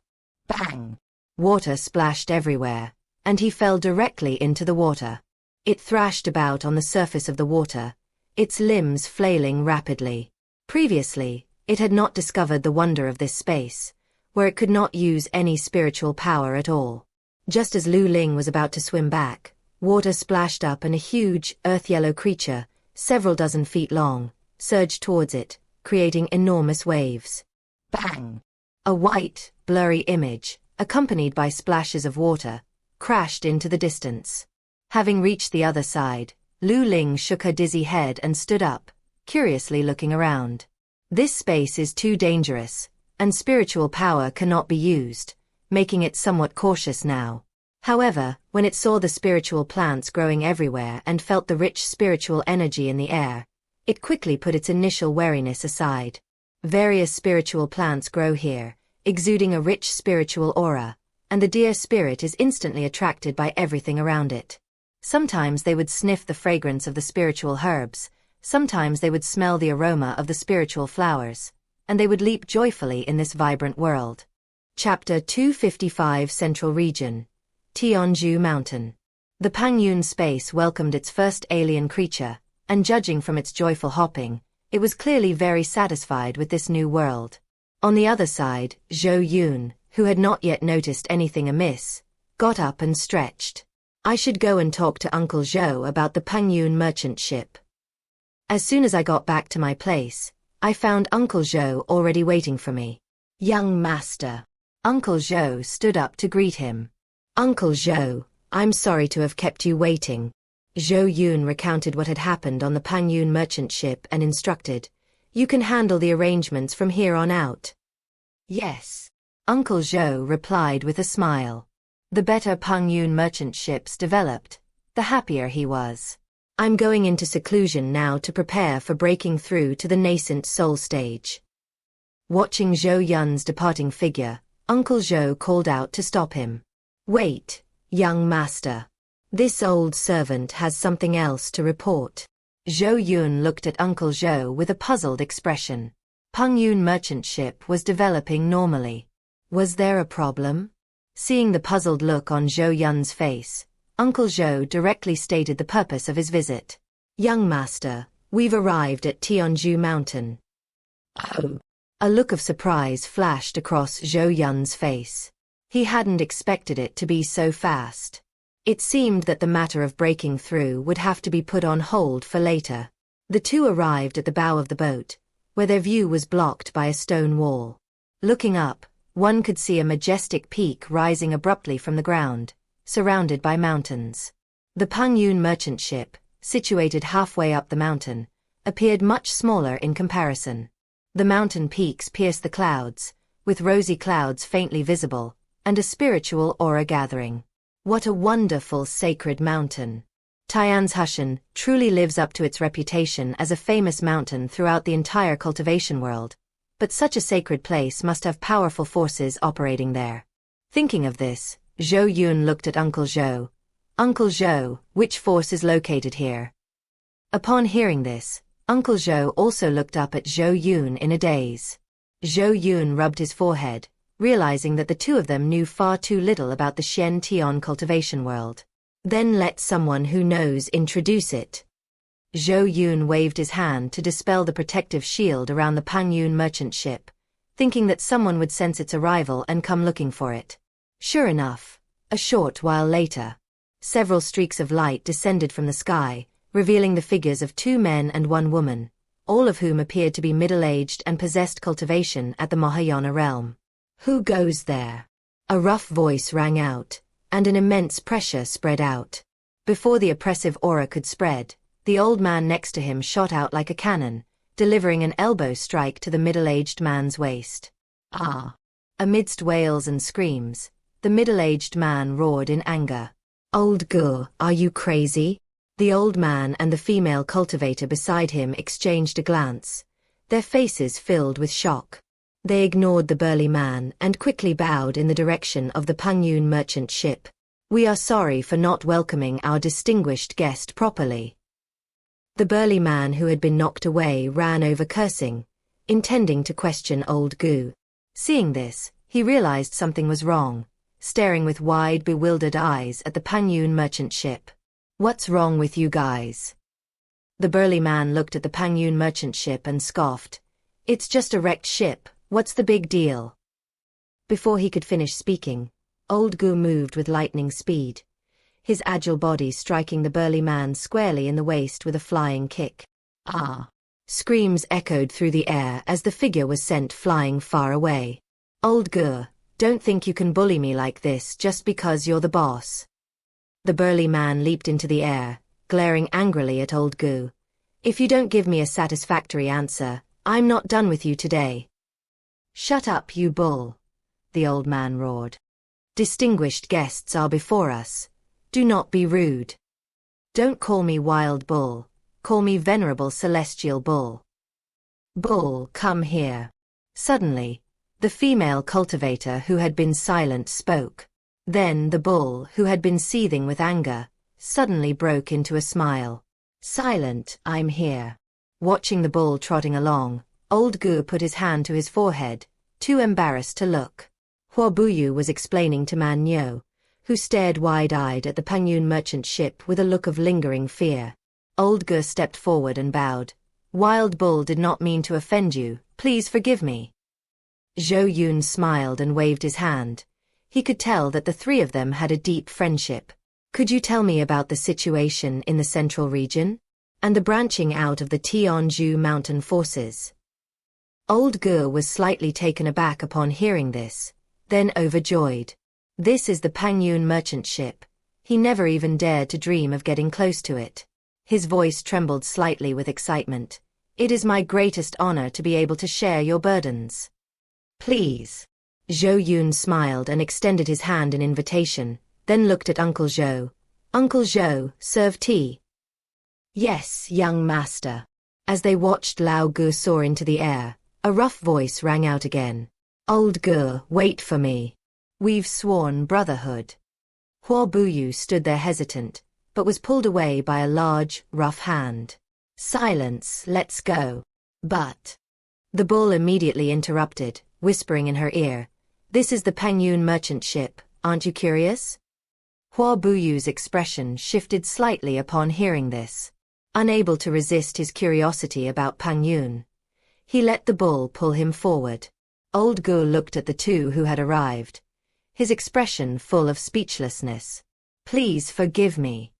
S1: Bang! Water splashed everywhere, and he fell directly into the water. It thrashed about on the surface of the water, its limbs flailing rapidly. Previously, it had not discovered the wonder of this space, where it could not use any spiritual power at all. Just as Lu Ling was about to swim back, water splashed up and a huge, earth-yellow creature, several dozen feet long, surged towards it, creating enormous waves. Bang! A white, blurry image, accompanied by splashes of water, crashed into the distance. Having reached the other side, Lu Ling shook her dizzy head and stood up, curiously looking around. This space is too dangerous, and spiritual power cannot be used. making it somewhat cautious now. However, when it saw the spiritual plants growing everywhere and felt the rich spiritual energy in the air, it quickly put its initial wariness aside. Various spiritual plants grow here, exuding a rich spiritual aura, and the deer spirit is instantly attracted by everything around it. Sometimes they would sniff the fragrance of the spiritual herbs, sometimes they would smell the aroma of the spiritual flowers, and they would leap joyfully in this vibrant world. Chapter 255 Central Region, Tianzhu Mountain. The Pengyun space welcomed its first alien creature, and judging from its joyful hopping, it was clearly very satisfied with this new world. On the other side, Zhou Yun, who had not yet noticed anything amiss, got up and stretched. I should go and talk to Uncle Zhou about the Pengyun merchant ship. As soon as I got back to my place, I found Uncle Zhou already waiting for me. Young master. Uncle Zhou stood up to greet him. Uncle Zhou, I'm sorry to have kept you waiting. Zhou Yun recounted what had happened on the Pengyun merchant ship and instructed, you can handle the arrangements from here on out. Yes. Uncle Zhou replied with a smile. The better Pengyun merchant ships developed, the happier he was. I'm going into seclusion now to prepare for breaking through to the nascent soul stage. Watching Zhou Yun's departing figure, Uncle Zhou called out to stop him. Wait, young master. This old servant has something else to report. Zhou Yun looked at Uncle Zhou with a puzzled expression. Pengyun merchant ship was developing normally. Was there a problem? Seeing the puzzled look on Zhou Yun's face, Uncle Zhou directly stated the purpose of his visit. Young master, we've arrived at Tianzhu Mountain. Oh. A look of surprise flashed across Zhou Yun's face. He hadn't expected it to be so fast. It seemed that the matter of breaking through would have to be put on hold for later. The two arrived at the bow of the boat, where their view was blocked by a stone wall. Looking up, one could see a majestic peak rising abruptly from the ground, surrounded by mountains. The Pengyun merchant ship, situated halfway up the mountain, appeared much smaller in comparison. The mountain peaks pierced the clouds, with rosy clouds faintly visible, and a spiritual aura gathering. What a wonderful sacred mountain. Tianzhu truly lives up to its reputation as a famous mountain throughout the entire cultivation world, but such a sacred place must have powerful forces operating there. Thinking of this, Zhou Yun looked at Uncle Zhou. Uncle Zhou, which force is located here? Upon hearing this, Uncle Zhou also looked up at Zhou Yun in a daze. Zhou Yun rubbed his forehead, realizing that the two of them knew far too little about the Xian cultivation world. Then let someone who knows introduce it. Zhou Yun waved his hand to dispel the protective shield around the Pengyun merchant ship, thinking that someone would sense its arrival and come looking for it. Sure enough, a short while later, several streaks of light descended from the sky, revealing the figures of two men and one woman, all of whom appeared to be middle-aged and possessed cultivation at the Mahayana realm. Who goes there? A rough voice rang out, and an immense pressure spread out. Before the oppressive aura could spread, the old man next to him shot out like a cannon, delivering an elbow strike to the middle-aged man's waist. Ah! Amidst wails and screams, the middle-aged man roared in anger. Old Gu, are you crazy? The old man and the female cultivator beside him exchanged a glance, their faces filled with shock. They ignored the burly man and quickly bowed in the direction of the Pengyun merchant ship. We are sorry for not welcoming our distinguished guest properly. The burly man who had been knocked away ran over cursing, intending to question old Gu. Seeing this, he realized something was wrong, staring with wide, bewildered eyes at the Pengyun merchant ship. What's wrong with you guys? The burly man looked at the Pengyun merchant ship and scoffed. It's just a wrecked ship, what's the big deal? Before he could finish speaking, old Gu moved with lightning speed, his agile body striking the burly man squarely in the waist with a flying kick. Ah! Screams echoed through the air as the figure was sent flying far away. Old Gu, don't think you can bully me like this just because you're the boss. The burly man leaped into the air, glaring angrily at old Gu. If you don't give me a satisfactory answer, I'm not done with you today. Shut up, you bull, the old man roared. Distinguished guests are before us. Do not be rude. Don't call me wild bull. Call me venerable celestial bull. Bull, come here. Suddenly, the female cultivator who had been silent spoke. Then the bull, who had been seething with anger, suddenly broke into a smile. Silent, I'm here. Watching the bull trotting along, old Gu put his hand to his forehead, too embarrassed to look. Hua Buyu was explaining to Man Nyo, who stared wide-eyed at the Pengyun merchant ship with a look of lingering fear. Old Gu stepped forward and bowed. Wild bull did not mean to offend you, please forgive me. Zhou Yun smiled and waved his hand. He could tell that the three of them had a deep friendship. Could you tell me about the situation in the central region? And the branching out of the Tianzhu mountain forces? Old Gu was slightly taken aback upon hearing this, then overjoyed. This is the Pengyun merchant ship. He never even dared to dream of getting close to it. His voice trembled slightly with excitement. It is my greatest honor to be able to share your burdens. Please. Zhou Yun smiled and extended his hand in invitation, then looked at Uncle Zhou. Uncle Zhou, serve tea. Yes, young master. As they watched Lao Gu soar into the air, a rough voice rang out again. Old Gu, wait for me. We've sworn brotherhood. Hua Buyu stood there hesitant, but was pulled away by a large, rough hand. Silence, let's go. But. The bull immediately interrupted, whispering in her ear. This is the Pengyun merchant ship, aren't you curious? Hua Buyu's expression shifted slightly upon hearing this. Unable to resist his curiosity about Pengyun, he let the bull pull him forward. Old Gu looked at the two who had arrived, his expression full of speechlessness. Please forgive me.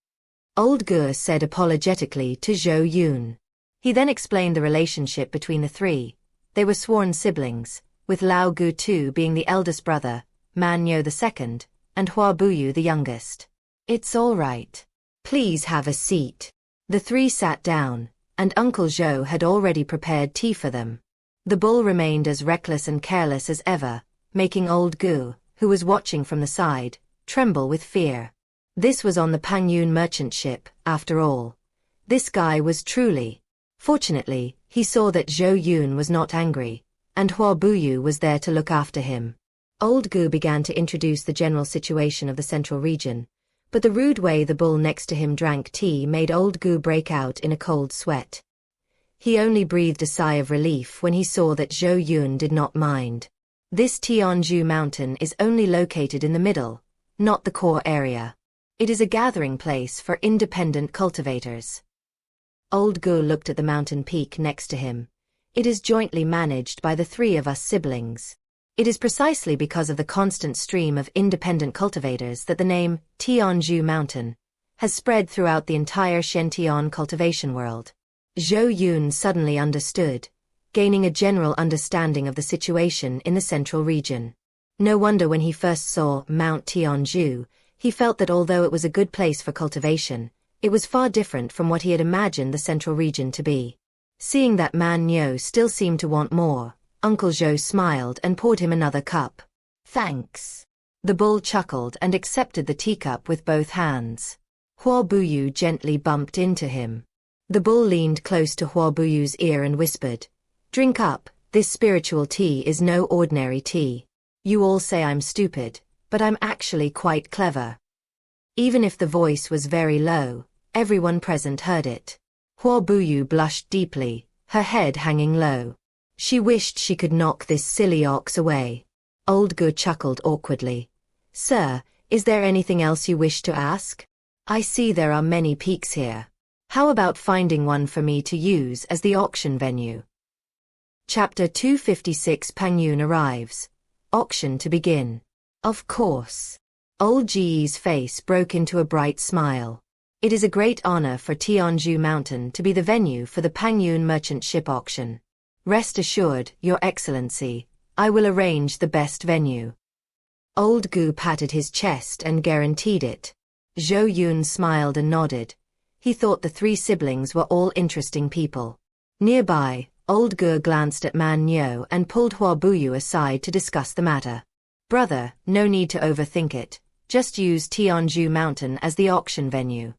S1: Old Gu said apologetically to Zhou Yun. He then explained the relationship between the three. They were sworn siblings, with Lao Gu too being the eldest brother, Man Nyo the second, and Hua Buyu the youngest. It's all right. Please have a seat. The three sat down, and Uncle Zhou had already prepared tea for them. The bull remained as reckless and careless as ever, making old Gu, who was watching from the side, tremble with fear. This was on the Pengyun merchant ship, after all. This guy was truly. Fortunately, he saw that Zhou Yun was not angry, and Hua Buyu was there to look after him. Old Gu began to introduce the general situation of the central region, but the rude way the bull next to him drank tea made old Gu break out in a cold sweat. He only breathed a sigh of relief when he saw that Zhou Yun did not mind. This Tianzhu mountain is only located in the middle, not the core area. It is a gathering place for independent cultivators. Old Gu looked at the mountain peak next to him. It is jointly managed by the three of us siblings. It is precisely because of the constant stream of independent cultivators that the name Tianzhu Mountain has spread throughout the entire Shention cultivation world. Zhou Yun suddenly understood, gaining a general understanding of the situation in the central region. No wonder when he first saw Mount Tianzhu, he felt that although it was a good place for cultivation, it was far different from what he had imagined the central region to be. Seeing that Man Nyo still seemed to want more, Uncle Zhou smiled and poured him another cup. Thanks. The bull chuckled and accepted the teacup with both hands. Hua Buyu gently bumped into him. The bull leaned close to Hua Buyu's ear and whispered, Drink up, this spiritual tea is no ordinary tea. You all say I'm stupid, but I'm actually quite clever. Even if the voice was very low, everyone present heard it. Hua Buyu blushed deeply, her head hanging low. She wished she could knock this silly ox away. Old Gu chuckled awkwardly. Sir, is there anything else you wish to ask? I see there are many peaks here. How about finding one for me to use as the auction venue? Chapter 256 Pengyun arrives. Auction to begin. Of course. Old Ji's face broke into a bright smile. It is a great honor for Tianzhu Mountain to be the venue for the Pengyun merchant ship auction. Rest assured, Your Excellency, I will arrange the best venue. Old Gu patted his chest and guaranteed it. Zhou Yun smiled and nodded. He thought the three siblings were all interesting people. Nearby, Old Gu glanced at Man Nyo and pulled Hua Buyu aside to discuss the matter. Brother, no need to overthink it. Just use Tianzhu Mountain as the auction venue.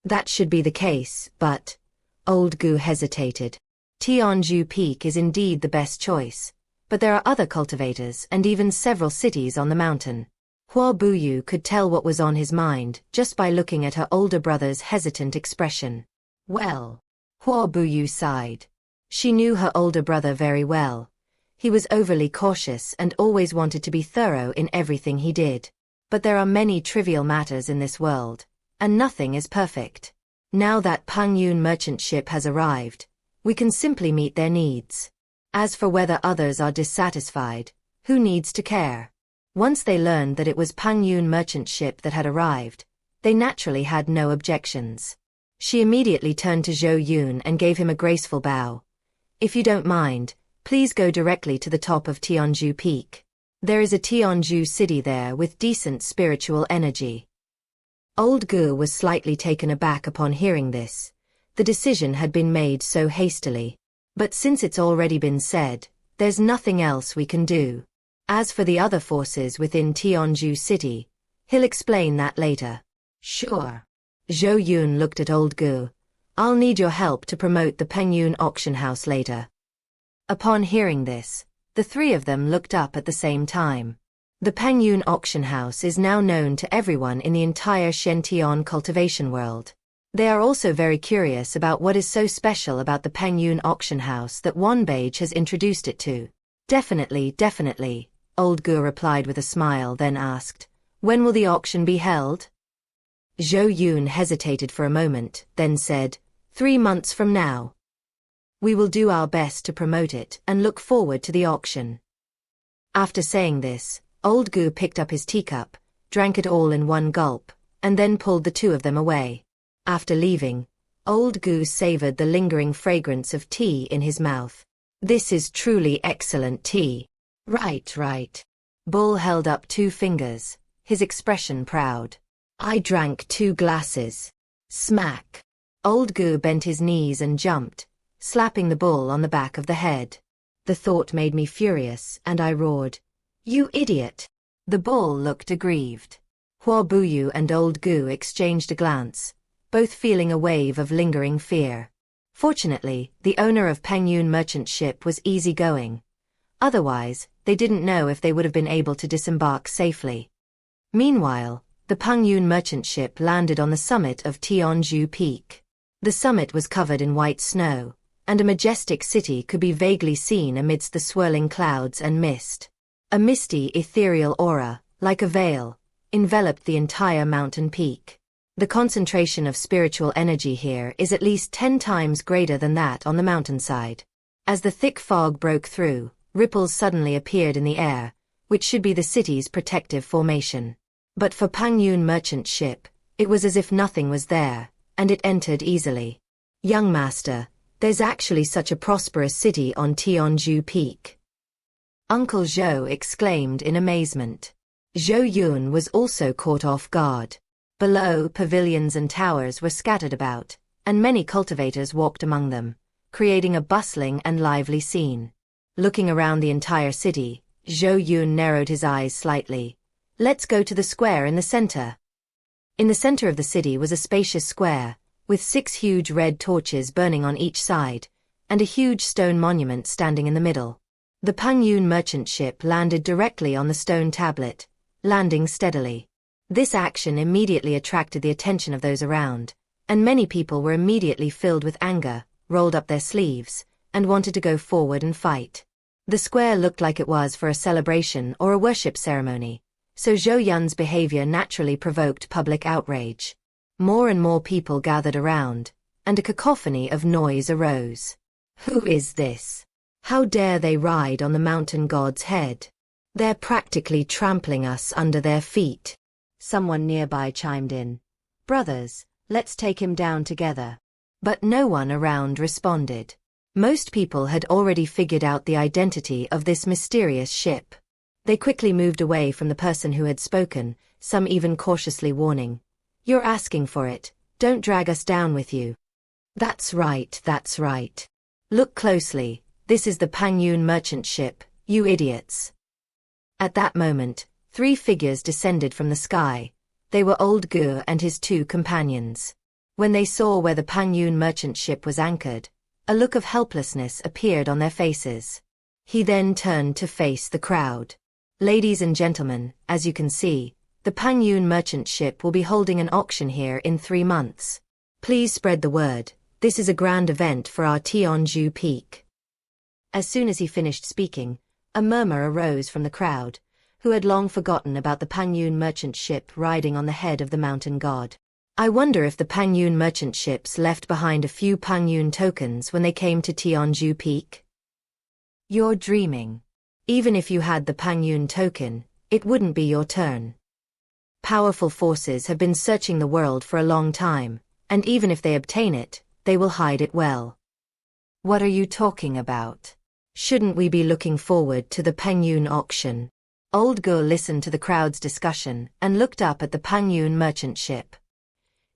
S1: That should be the case, but... Old Gu hesitated. Tianzhu Peak is indeed the best choice, but there are other cultivators and even several cities on the mountain. Hua Buyu could tell what was on his mind just by looking at her older brother's hesitant expression. Well, Hua Buyu sighed. She knew her older brother very well. He was overly cautious and always wanted to be thorough in everything he did. But there are many trivial matters in this world, and nothing is perfect. Now that Pengyun merchant ship has arrived, we can simply meet their needs. As for whether others are dissatisfied, who needs to care? Once they learned that it was Pengyun merchant ship that had arrived, they naturally had no objections. She immediately turned to Zhou Yun and gave him a graceful bow. If you don't mind, please go directly to the top of Tianzhu Peak. There is a Tianzhu city there with decent spiritual energy. Old Gu was slightly taken aback upon hearing this. The decision had been made so hastily. But since it's already been said, there's nothing else we can do. As for the other forces within Tianzhu city, he'll explain that later. Sure. Zhou Yun looked at Old Gu. I'll need your help to promote the Pengyun auction house later. Upon hearing this, the three of them looked up at the same time. The Pengyun auction house is now known to everyone in the entire Shention cultivation world. They are also very curious about what is so special about the Pengyun auction house that Wanbage has introduced it to. Definitely, Old Gu replied with a smile, then asked, when will the auction be held? Zhou Yun hesitated for a moment, then said, 3 months from now. We will do our best to promote it and look forward to the auction. After saying this, Old Gu picked up his teacup, drank it all in one gulp, and then pulled the two of them away. After leaving, Old Gu savored the lingering fragrance of tea in his mouth. This is truly excellent tea. Right. Bull held up 2 fingers, his expression proud. I drank 2 glasses. Smack. Old Gu bent his knees and jumped, slapping the bull on the back of the head. The thought made me furious, and I roared, "You idiot!" The bull looked aggrieved. Hua Buyu and Old Gu exchanged a glance, both feeling a wave of lingering fear. Fortunately, the owner of Pengyun merchant ship was easygoing. Otherwise, they didn't know if they would have been able to disembark safely. Meanwhile, the Pengyun merchant ship landed on the summit of Tianzhu Peak. The summit was covered in white snow, and a majestic city could be vaguely seen amidst the swirling clouds and mist. A misty, ethereal aura, like a veil, enveloped the entire mountain peak. The concentration of spiritual energy here is at least 10 times greater than that on the mountainside. As the thick fog broke through, ripples suddenly appeared in the air, which should be the city's protective formation. But for Pengyun merchant ship, it was as if nothing was there, and it entered easily. Young master, there's actually such a prosperous city on Tianzhu Peak. Uncle Zhou exclaimed in amazement. Zhou Yun was also caught off guard. Below, pavilions and towers were scattered about, and many cultivators walked among them, creating a bustling and lively scene. Looking around the entire city, Zhou Yun narrowed his eyes slightly. Let's go to the square in the center. In the center of the city was a spacious square, with 6 huge red torches burning on each side, and a huge stone monument standing in the middle. The Pengyun merchant ship landed directly on the stone tablet, landing steadily. This action immediately attracted the attention of those around, and many people were immediately filled with anger, rolled up their sleeves, and wanted to go forward and fight. The square looked like it was for a celebration or a worship ceremony, so Zhou Yun's behavior naturally provoked public outrage. More and more people gathered around, and a cacophony of noise arose. Who is this? How dare they ride on the mountain god's head? They're practically trampling us under their feet. Someone nearby chimed in. Brothers, let's take him down together. But no one around responded. Most people had already figured out the identity of this mysterious ship. They quickly moved away from the person who had spoken, some even cautiously warning, "You're asking for it, don't drag us down with you." That's right. Look closely, this is the Pengyun merchant ship, you idiots. At that moment, 3 figures descended from the sky. They were Old Gu and his 2 companions. When they saw where the Pengyun merchant ship was anchored, a look of helplessness appeared on their faces. He then turned to face the crowd. Ladies and gentlemen, as you can see, the Pengyun merchant ship will be holding an auction here in 3 months. Please spread the word. This is a grand event for our Tianzhu peak. As soon as he finished speaking, a murmur arose from the crowd, who had long forgotten about the Pengyun merchant ship riding on the head of the mountain god. I wonder if the Pengyun merchant ships left behind a few Pengyun tokens when they came to Tianzhu peak. You're dreaming. Even if you had the Pengyun token, it wouldn't be your turn. Powerful forces have been searching the world for a long time, and even if they obtain it, they will hide it well. What are you talking about? Shouldn't we be looking forward to the Pengyun auction? Old Gu listened to the crowd's discussion and looked up at the Pengyun merchant ship.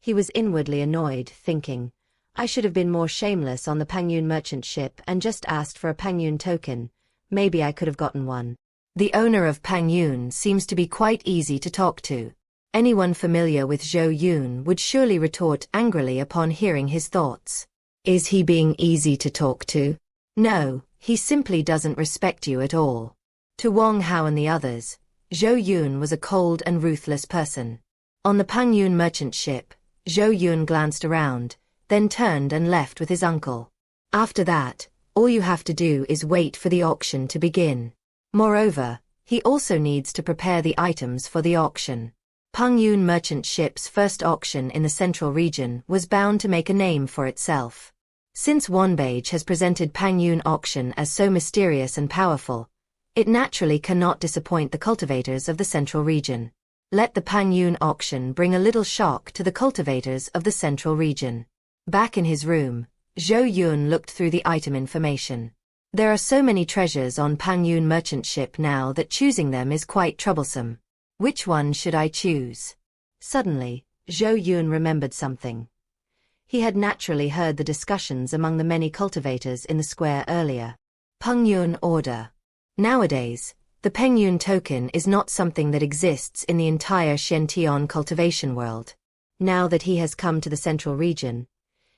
S1: He was inwardly annoyed, thinking, I should have been more shameless on the Pengyun merchant ship and just asked for a Pengyun token. Maybe I could have gotten one. The owner of Pengyun seems to be quite easy to talk to. Anyone familiar with Zhou Yun would surely retort angrily upon hearing his thoughts. Is he being easy to talk to? No, he simply doesn't respect you at all. To Wang Hao and the others, Zhou Yun was a cold and ruthless person. On the Pengyun merchant ship, Zhou Yun glanced around, then turned and left with his uncle. After that, all you have to do is wait for the auction to begin. Moreover, he also needs to prepare the items for the auction. Pengyun merchant ship's first auction in the central region was bound to make a name for itself. Since Wanbage has presented Pengyun auction as so mysterious and powerful, it naturally cannot disappoint the cultivators of the central region. Let the Pengyun auction bring a little shock to the cultivators of the central region. Back in his room, Zhou Yun looked through the item information. There are so many treasures on Pengyun merchant ship now that choosing them is quite troublesome. Which one should I choose? Suddenly, Zhou Yun remembered something. He had naturally heard the discussions among the many cultivators in the square earlier. Pengyun Order. Nowadays, the Pengyun token is not something that exists in the entire Xiantian cultivation world. Now that he has come to the central region,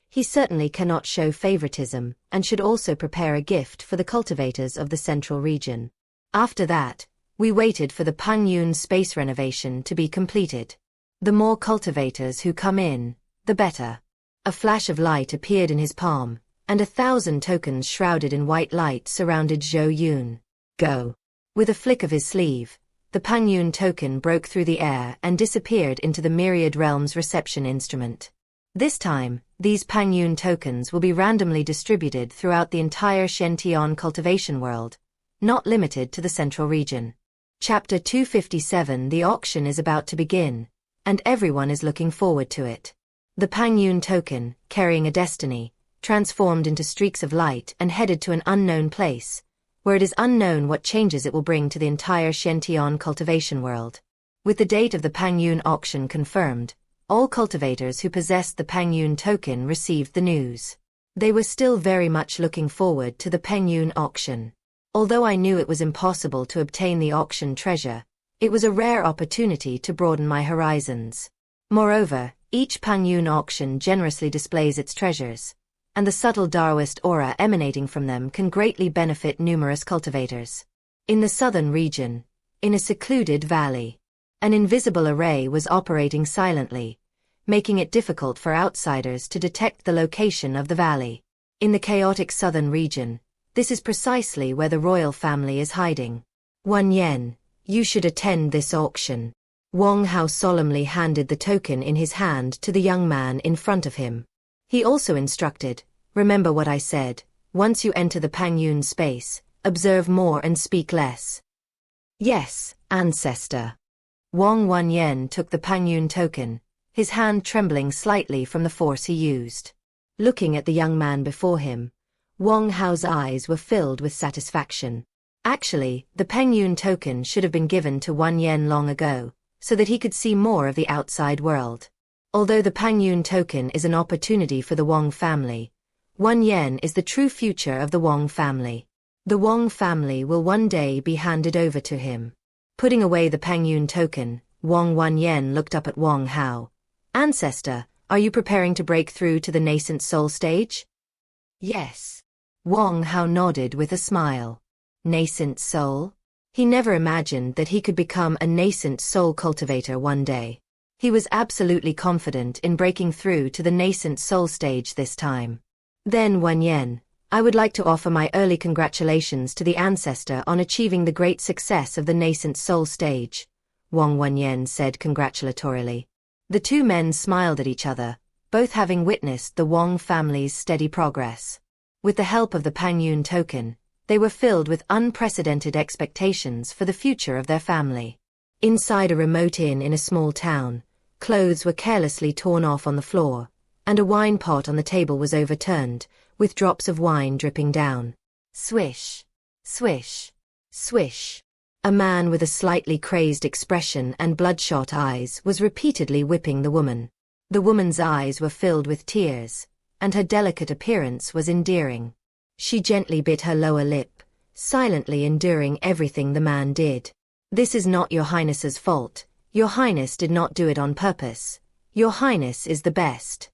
S1: he certainly cannot show favoritism and should also prepare a gift for the cultivators of the central region. After that, we waited for the Pengyun space renovation to be completed. The more cultivators who come in, the better. A flash of light appeared in his palm, and 1,000 tokens shrouded in white light surrounded Zhou Yun. Go. With a flick of his sleeve, the Pengyun token broke through the air and disappeared into the Myriad Realms reception instrument. This time, these Pengyun tokens will be randomly distributed throughout the entire Xiantian cultivation world, not limited to the central region. Chapter 257. The auction is about to begin, and everyone is looking forward to it. The Pengyun token, carrying a destiny, transformed into streaks of light and headed to an unknown place, where it is unknown what changes it will bring to the entire Xiantian cultivation world. With the date of the Pengyun auction confirmed, all cultivators who possessed the Pengyun token received the news. They were still very much looking forward to the Pengyun auction. Although I knew it was impossible to obtain the auction treasure, it was a rare opportunity to broaden my horizons. Moreover, each Pengyun auction generously displays its treasures, and the subtle Daoist aura emanating from them can greatly benefit numerous cultivators. In the southern region, in a secluded valley, an invisible array was operating silently, making it difficult for outsiders to detect the location of the valley. In the chaotic southern region, this is precisely where the royal family is hiding. Wan Yen, you should attend this auction. Wang Hao solemnly handed the token in his hand to the young man in front of him. He also instructed, remember what I said, once you enter the Pengyun space, observe more and speak less. Yes, ancestor. Wan Yen took the Pengyun token, his hand trembling slightly from the force he used. Looking at the young man before him, Wang Hao's eyes were filled with satisfaction. Actually, the Pengyun token should have been given to Wan Yen long ago, so that he could see more of the outside world. Although the Pengyun token is an opportunity for the Wang family, Wan Yen is the true future of the Wang family. The Wang family will one day be handed over to him. Putting away the Pengyun Token, Wang Wanyan looked up at Wang Hao. Ancestor, are you preparing to break through to the nascent soul stage?
S2: Yes.
S1: Wang Hao nodded with a smile. Nascent soul? He never imagined that he could become a nascent soul cultivator one day. He was absolutely confident in breaking through to the nascent soul stage this time. Then Wanyan, I would like to offer my early congratulations to the ancestor on achieving the great success of the nascent soul stage, Wang Wanyan said congratulatorily. The two men smiled at each other, both having witnessed the Wang family's steady progress. With the help of the Pengyun Token, they were filled with unprecedented expectations for the future of their family. Inside a remote inn in a small town, clothes were carelessly torn off on the floor, and a wine pot on the table was overturned, with drops of wine dripping down. Swish, swish, swish. A man with a slightly crazed expression and bloodshot eyes was repeatedly whipping the woman. The woman's eyes were filled with tears, and her delicate appearance was endearing. She gently bit her lower lip, silently enduring everything the man did. This is not your highness's fault. Your highness did not do it on purpose. Your highness is the best.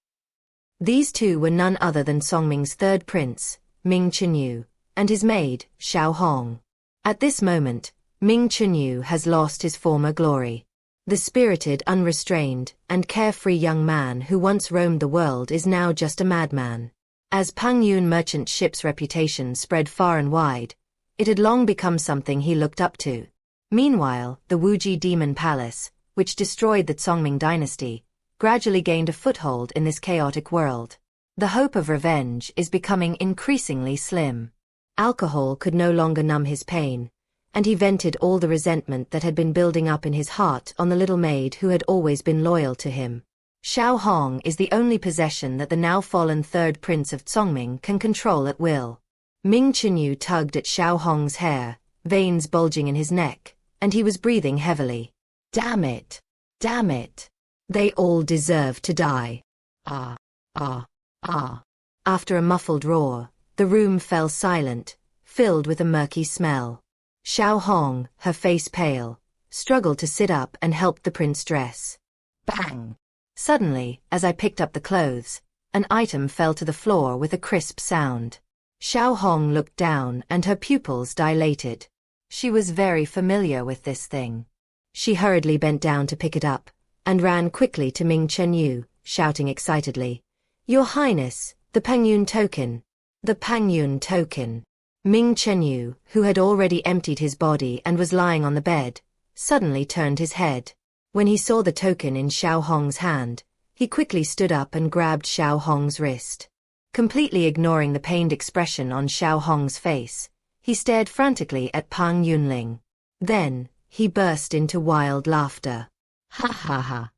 S1: These two were none other than Songming's third prince, Ming Chenyu, and his maid, Xiao Hong. At this moment, Ming Chenyu has lost his former glory. The spirited, unrestrained, and carefree young man who once roamed the world is now just a madman. As Pengyun merchant ship's reputation spread far and wide, it had long become something he looked up to. Meanwhile, the Wuji Demon Palace, which destroyed the Songming dynasty, gradually gained a foothold in this chaotic world. The hope of revenge is becoming increasingly slim. Alcohol could no longer numb his pain, and he vented all the resentment that had been building up in his heart on the little maid who had always been loyal to him. Xiao Hong is the only possession that the now-fallen third prince of Songming can control at will. Ming Chenyu tugged at Xiao Hong's hair, veins bulging in his neck, and he was breathing heavily. Damn it! Damn it! They all deserve to die. Ah, ah, ah. After a muffled roar, the room fell silent, filled with a murky smell. Xiao Hong, her face pale, struggled to sit up and helped the prince dress. Bang! Suddenly, as I picked up the clothes, an item fell to the floor with a crisp sound. Xiao Hong looked down and her pupils dilated. She was very familiar with this thing. She hurriedly bent down to pick it up, and ran quickly to Ming Chenyu, shouting excitedly, Your Highness, the Pengyun Token! The Pengyun Token! Ming Chenyu, who had already emptied his body and was lying on the bed, suddenly turned his head. When he saw the token in Xiao Hong's hand, he quickly stood up and grabbed Xiao Hong's wrist. Completely ignoring the pained expression on Xiao Hong's face, he stared frantically at Pang Yunling. Then, he burst into wild laughter. Ha ha ha.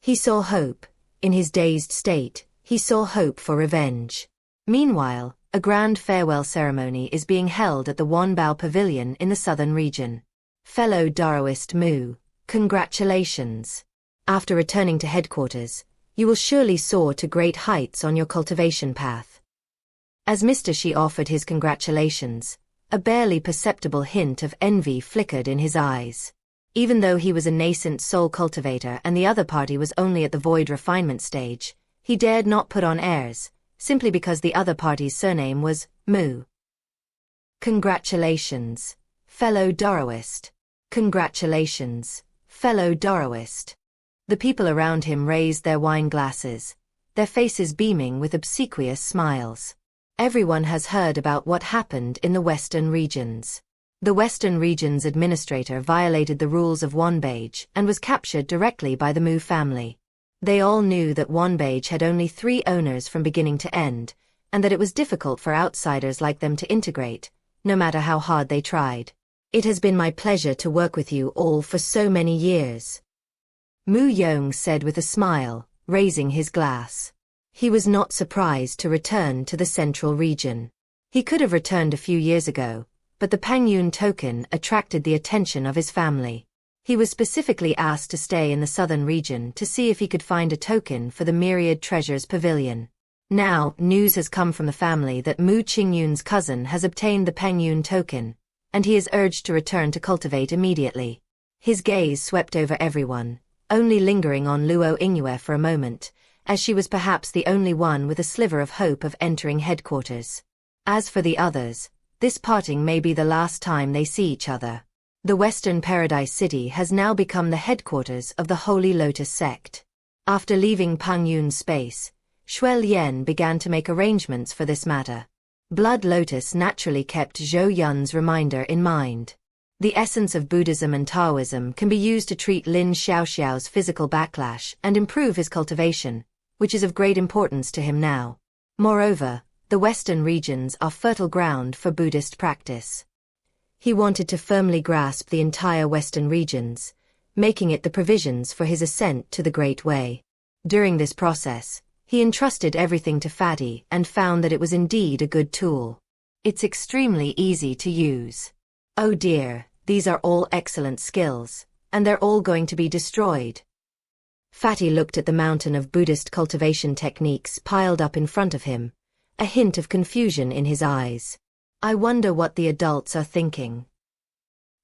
S1: He saw hope. In his dazed state, he saw hope for revenge. Meanwhile, a grand farewell ceremony is being held at the Wanbao Pavilion in the southern region. Fellow Daoist Mu, congratulations. After returning to headquarters, you will surely soar to great heights on your cultivation path. As Mr. Shi offered his congratulations, a barely perceptible hint of envy flickered in his eyes. Even though he was a nascent soul cultivator and the other party was only at the void refinement stage, he dared not put on airs, simply because the other party's surname was Mu. Congratulations, fellow Daoist. Congratulations, fellow Daoist. The people around him raised their wine glasses, their faces beaming with obsequious smiles. Everyone has heard about what happened in the Western regions. The Western region's administrator violated the rules of Wanbage and was captured directly by the Mu family. They all knew that Wanbage had only 3 owners from beginning to end, and that it was difficult for outsiders like them to integrate, no matter how hard they tried. It has been my pleasure to work with you all for so many years. Mu Yong said with a smile, raising his glass. He was not surprised to return to the central region. He could have returned a few years ago, but the Pengyun Token attracted the attention of his family. He was specifically asked to stay in the southern region to see if he could find a token for the Myriad Treasures Pavilion. Now, news has come from the family that Mu Qingyun's cousin has obtained the Pengyun Token, and he is urged to return to cultivate immediately. His gaze swept over everyone, only lingering on Luo Yingyue for a moment, as she was perhaps the only one with a sliver of hope of entering headquarters. As for the others, this parting may be the last time they see each other. The Western Paradise City has now become the headquarters of the Holy Lotus sect. After leaving Pengyun's space, Xiuxian began to make arrangements for this matter. Blood Lotus naturally kept Zhou Yun's reminder in mind. The essence of Buddhism and Taoism can be used to treat Lin Xiaoxiao's physical backlash and improve his cultivation, which is of great importance to him now. Moreover, the Western regions are fertile ground for Buddhist practice. He wanted to firmly grasp the entire Western regions, making it the provisions for his ascent to the Great Way. During this process, he entrusted everything to Fatty and found that it was indeed a good tool. It's extremely easy to use. Oh dear, these are all excellent skills, and they're all going to be destroyed. Fatty looked at the mountain of Buddhist cultivation techniques piled up in front of him, a hint of confusion in his eyes. I wonder what the adults are thinking.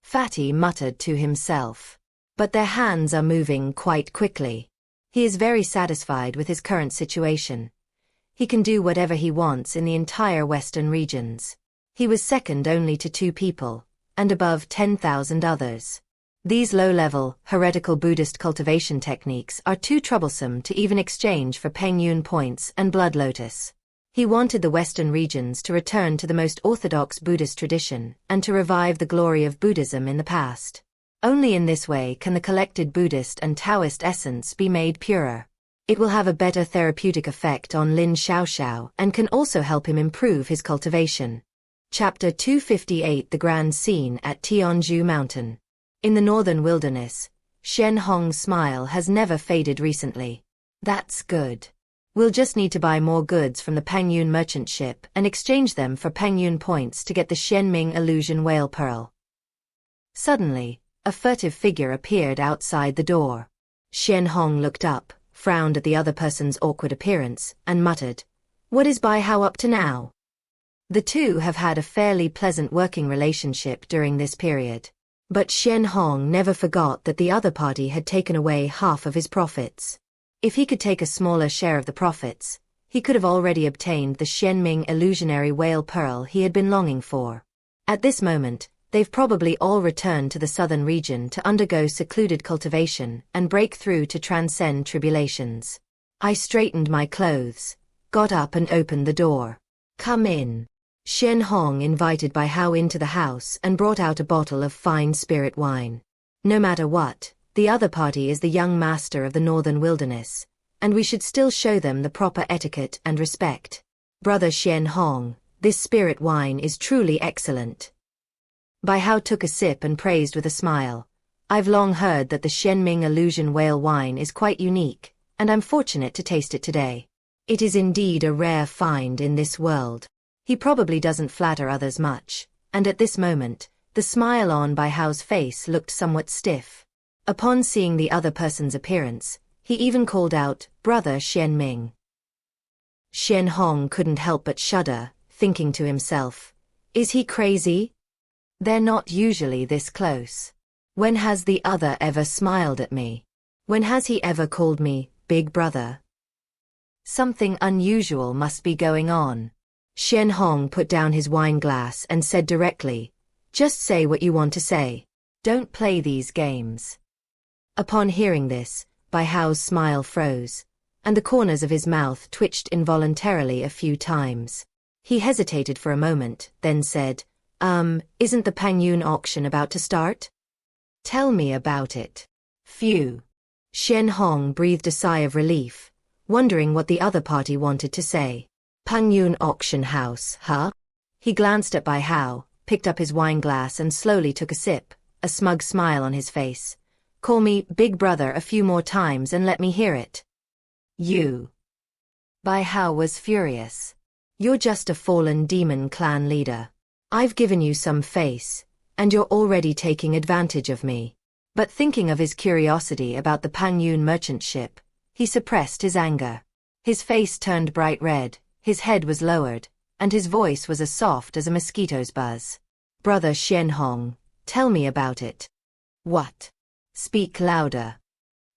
S1: Fatty muttered to himself. But their hands are moving quite quickly. He is very satisfied with his current situation. He can do whatever he wants in the entire Western regions. He was second only to 2 people, and above 10,000 others. These low-level, heretical Buddhist cultivation techniques are too troublesome to even exchange for Pengyun points and Blood Lotus. He wanted the Western regions to return to the most orthodox Buddhist tradition and to revive the glory of Buddhism in the past. Only in this way can the collected Buddhist and Taoist essence be made purer. It will have a better therapeutic effect on Lin Xiaoxiao and can also help him improve his cultivation. Chapter 258 The Grand Scene at Tianzhu Mountain. In the northern wilderness, Shen Hong's smile has never faded recently. That's good. We'll just need to buy more goods from the Pengyun merchant ship and exchange them for Pengyun points to get the Shenming illusion whale pearl. Suddenly, a furtive figure appeared outside the door. Shen Hong looked up, frowned at the other person's awkward appearance, and muttered, "What is Bai Hao up to now?" The two have had a fairly pleasant working relationship during this period. But Shen Hong never forgot that the other party had taken away half of his profits. If he could take a smaller share of the profits, he could have already obtained the Shenming illusionary whale pearl he had been longing for. At this moment, they've probably all returned to the southern region to undergo secluded cultivation and break through to transcend tribulations. I straightened my clothes, got up and opened the door. "Come in." Shen Hong invited Bai Hao into the house and brought out a bottle of fine spirit wine. No matter what, the other party is the young master of the northern wilderness, and we should still show them the proper etiquette and respect. Brother Shen Hong, this spirit wine is truly excellent. Bai Hao took a sip and praised with a smile. I've long heard that the Shenming illusion whale wine is quite unique, and I'm fortunate to taste it today. It is indeed a rare find in this world. He probably doesn't flatter others much, and at this moment, the smile on Bai Hao's face looked somewhat stiff. Upon seeing the other person's appearance, he even called out, "Brother Shenming." Shen Hong couldn't help but shudder, thinking to himself, is he crazy? They're not usually this close. When has the other ever smiled at me? When has he ever called me, big brother? Something unusual must be going on. Shen Hong put down his wine glass and said directly, "Just say what you want to say. Don't play these games." Upon hearing this, Bai Hao's smile froze, and the corners of his mouth twitched involuntarily a few times. He hesitated for a moment, then said, Isn't the Pengyun auction about to start? Tell me about it." Phew. Shen Hong breathed a sigh of relief, wondering what the other party wanted to say. Pengyun auction house, huh? He glanced at Bai Hao, picked up his wine glass and slowly took a sip, a smug smile on his face. "Call me big brother a few more times and let me hear it." "You." Bai Hao was furious. "You're just a fallen demon clan leader. I've given you some face, and you're already taking advantage of me." But thinking of his curiosity about the Pengyun merchant ship, he suppressed his anger. His face turned bright red, his head was lowered, and his voice was as soft as a mosquito's buzz. "Brother Shen Hong, tell me about it." "What?" Speak louder.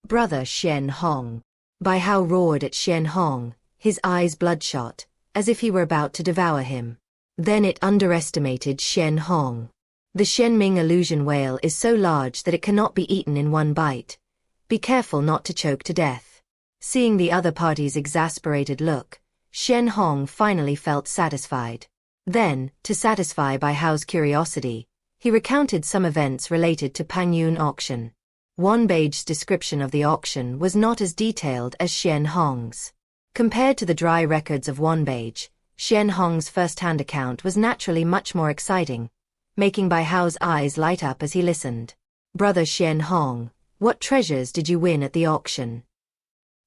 S1: Brother Shen Hong. Bai Hao roared at Shen Hong, his eyes bloodshot, as if he were about to devour him. Then it underestimated Shen Hong. The Shenming illusion whale is so large that it cannot be eaten in one bite. Be careful not to choke to death. Seeing the other party's exasperated look, Shen Hong finally felt satisfied. Then, to satisfy Bai Hao's curiosity, he recounted some events related to Pengyun auction. Wanbei's description of the auction was not as detailed as Shen Hong's. Compared to the dry records of Wanbei, Shen Hong's first-hand account was naturally much more exciting, making Bai Hao's eyes light up as he listened. Brother Shen Hong, what treasures did you win at the auction?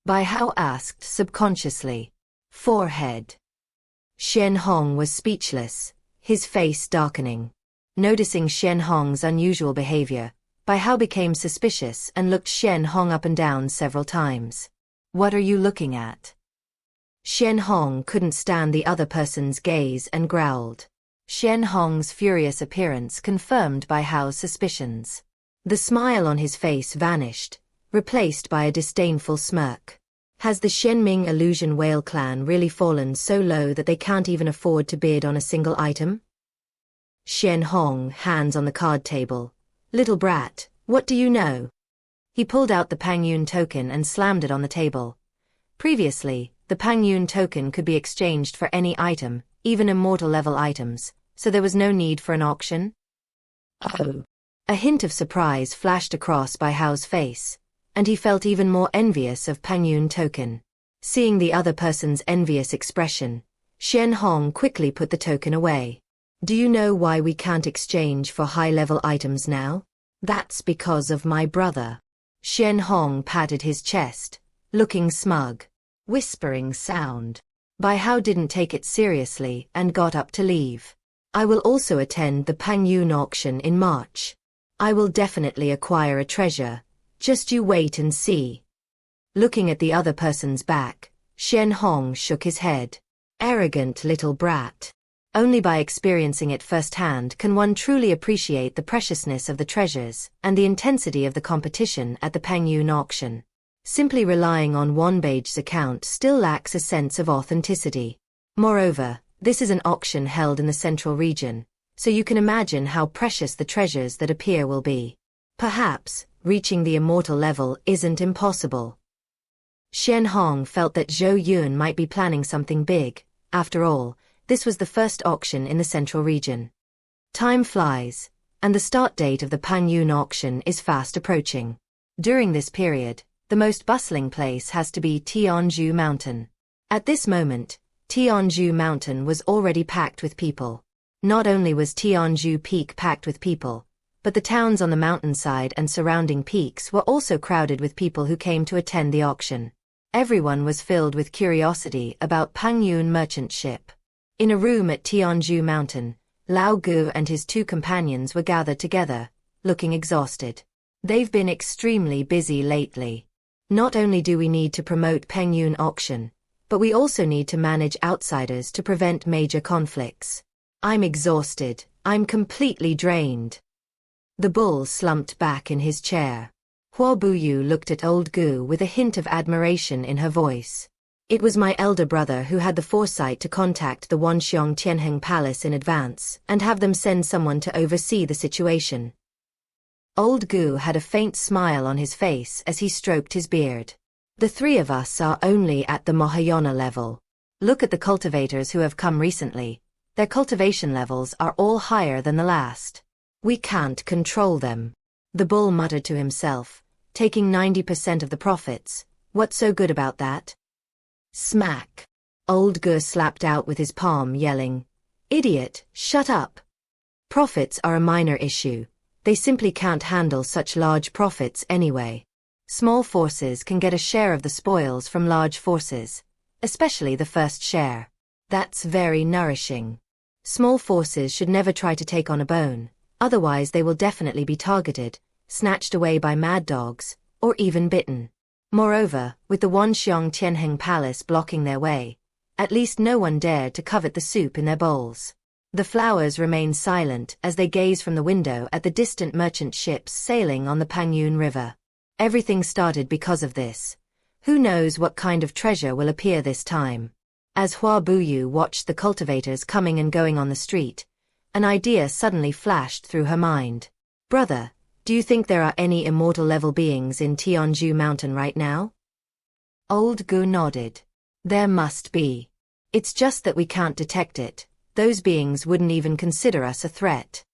S1: Bai Hao asked subconsciously. Forehead. Shen Hong was speechless, his face darkening. Noticing Shen Hong's unusual behavior, Bai Hao became suspicious and looked Shen Hong up and down several times. What are you looking at? Shen Hong couldn't stand the other person's gaze and growled. Shen Hong's furious appearance confirmed Bai Hao's suspicions. The smile on his face vanished, replaced by a disdainful smirk. Has the Shenming illusion whale clan really fallen so low that they can't even afford to bid on a single item? Shen Hong, hands on the card table. Little brat, what do you know? He pulled out the Pengyun Token and slammed it on the table. Previously, the Pengyun Token could be exchanged for any item, even immortal level items, so there was no need for an auction. Oh. A hint of surprise flashed across Bai Hao's face, and he felt even more envious of Pengyun Token. Seeing the other person's envious expression, Shen Hong quickly put the token away. Do you know why we can't exchange for high-level items now? That's because of my brother. Shen Hong patted his chest, looking smug. Whispering sound. Bai Hao didn't take it seriously and got up to leave. I will also attend the Pengyun auction in March. I will definitely acquire a treasure. Just you wait and see. Looking at the other person's back, Shen Hong shook his head. Arrogant little brat. Only by experiencing it firsthand can one truly appreciate the preciousness of the treasures and the intensity of the competition at the Pengyun auction. Simply relying on Wanbei's account still lacks a sense of authenticity. Moreover, this is an auction held in the central region, so you can imagine how precious the treasures that appear will be. Perhaps, reaching the immortal level isn't impossible. Shen Hong felt that Zhou Yun might be planning something big. After all, this was the first auction in the central region. Time flies, and the start date of the Pengyun auction is fast approaching. During this period, the most bustling place has to be Tianzhu Mountain. At this moment, Tianzhu Mountain was already packed with people. Not only was Tianzhu Peak packed with people, but the towns on the mountainside and surrounding peaks were also crowded with people who came to attend the auction. Everyone was filled with curiosity about Pengyun merchant ship. In a room at Tianzhu Mountain, Lao Gu and his two companions were gathered together, looking exhausted. They've been extremely busy lately. Not only do we need to promote Pengyun auction, but we also need to manage outsiders to prevent major conflicts. I'm exhausted, I'm completely drained. The bull slumped back in his chair. Hua Buyu looked at old Gu with a hint of admiration in her voice. It was my elder brother who had the foresight to contact the Wanxiong Tianheng Palace in advance and have them send someone to oversee the situation. Old Gu had a faint smile on his face as he stroked his beard. The three of us are only at the Mahayana level. Look at the cultivators who have come recently. Their cultivation levels are all higher than the last. We can't control them. The bull muttered to himself, taking 90% of the profits. What's so good about that? Smack. Old Gu slapped out with his palm, yelling, Idiot, shut up. Profits are a minor issue. They simply can't handle such large profits anyway. Small forces can get a share of the spoils from large forces, especially the first share. That's very nourishing. Small forces should never try to take on a bone, otherwise they will definitely be targeted, snatched away by mad dogs, or even bitten. Moreover, with the Wanxiong Tianheng Palace blocking their way, at least no one dared to covet the soup in their bowls. The flowers remain silent as they gaze from the window at the distant merchant ships sailing on the Pengyun River. Everything started because of this. Who knows what kind of treasure will appear this time? As Hua Buyu watched the cultivators coming and going on the street, an idea suddenly flashed through her mind. Brother, do you think there are any immortal level beings in Tianzhu Mountain right now? Old Gu nodded. There must be. It's just that we can't detect it. Those beings wouldn't even consider us a threat.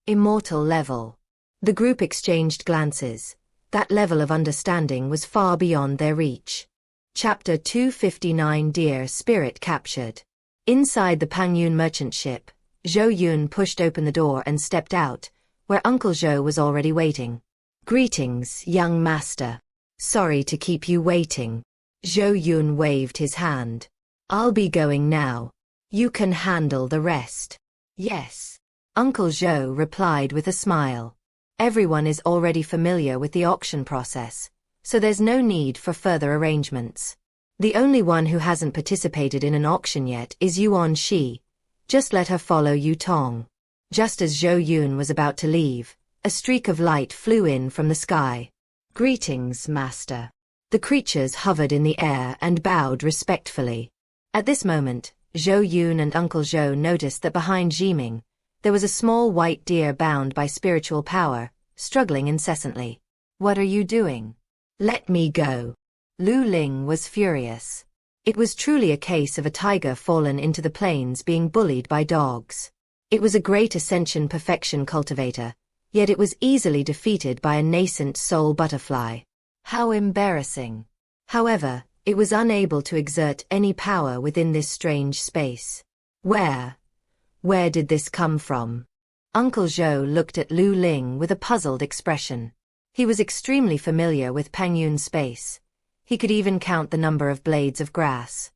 S1: Immortal level. The group exchanged glances. That level of understanding was far beyond their reach. Chapter 259 Dear Spirit Captured. Inside the Pengyun merchant ship, Zhou Yun pushed open the door and stepped out, where Uncle Zhou was already waiting. Greetings, young master. Sorry to keep you waiting. Zhou Yun waved his hand. I'll be going now. You can handle the rest. Yes. Uncle Zhou replied with a smile. Everyone is already familiar with the auction process, so there's no need for further arrangements. The only one who hasn't participated in an auction yet is Yuan Shi. Just let her follow Yu Tong. Just as Zhou Yun was about to leave, a streak of light flew in from the sky. Greetings, master. The creatures hovered in the air and bowed respectfully. At this moment, Zhou Yun and Uncle Zhou noticed that behind Jiming, there was a small white deer bound by spiritual power, struggling incessantly. What are you doing? Let me go. Lu Ling was furious. It was truly a case of a tiger fallen into the plains being bullied by dogs. It was a great ascension perfection cultivator, yet it was easily defeated by a nascent soul butterfly. How embarrassing. However, it was unable to exert any power within this strange space. Where did this come from? Uncle Zhou looked at Lu Ling with a puzzled expression. He was extremely familiar with Pengyun space. He could even count the number of blades of grass.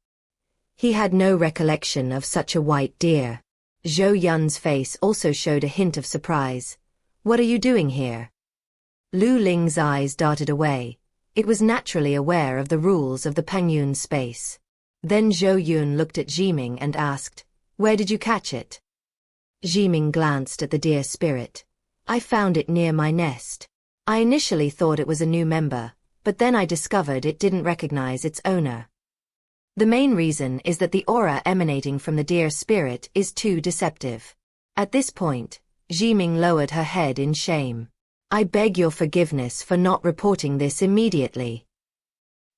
S1: He had no recollection of such a white deer. Zhou Yun's face also showed a hint of surprise. What are you doing here? Lu Ling's eyes darted away. It was naturally aware of the rules of the Pengyun space. Then Zhou Yun looked at Jiming and asked, where did you catch it? Jiming glanced at the deer spirit. I found it near my nest. I initially thought it was a new member, but then I discovered it didn't recognize its owner. The main reason is that the aura emanating from the deer spirit is too deceptive. At this point, Jiming lowered her head in shame. I beg your forgiveness for not reporting this immediately.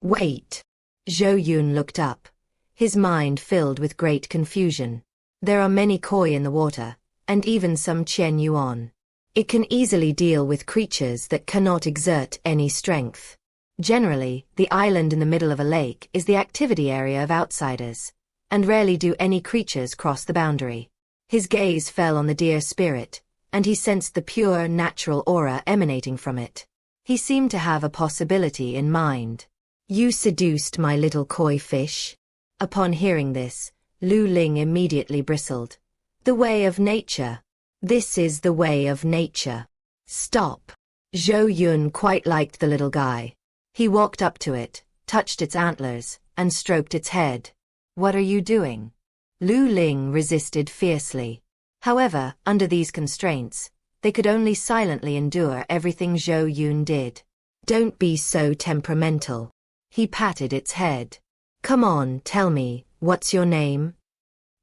S1: Wait. Zhou Yun looked up. His mind filled with great confusion. There are many koi in the water, and even some Qian Yuan. It can easily deal with creatures that cannot exert any strength. Generally, the island in the middle of a lake is the activity area of outsiders, and rarely do any creatures cross the boundary. His gaze fell on the deer spirit, and he sensed the pure, natural aura emanating from it. He seemed to have a possibility in mind. You seduced my little koi fish? Upon hearing this, Lu Ling immediately bristled. The way of nature. This is the way of nature. Stop. Zhou Yun quite liked the little guy. He walked up to it, touched its antlers, and stroked its head. What are you doing? Lu Ling resisted fiercely. However, under these constraints, they could only silently endure everything Zhou Yun did. Don't be so temperamental. He patted its head. Come on, tell me, what's your name?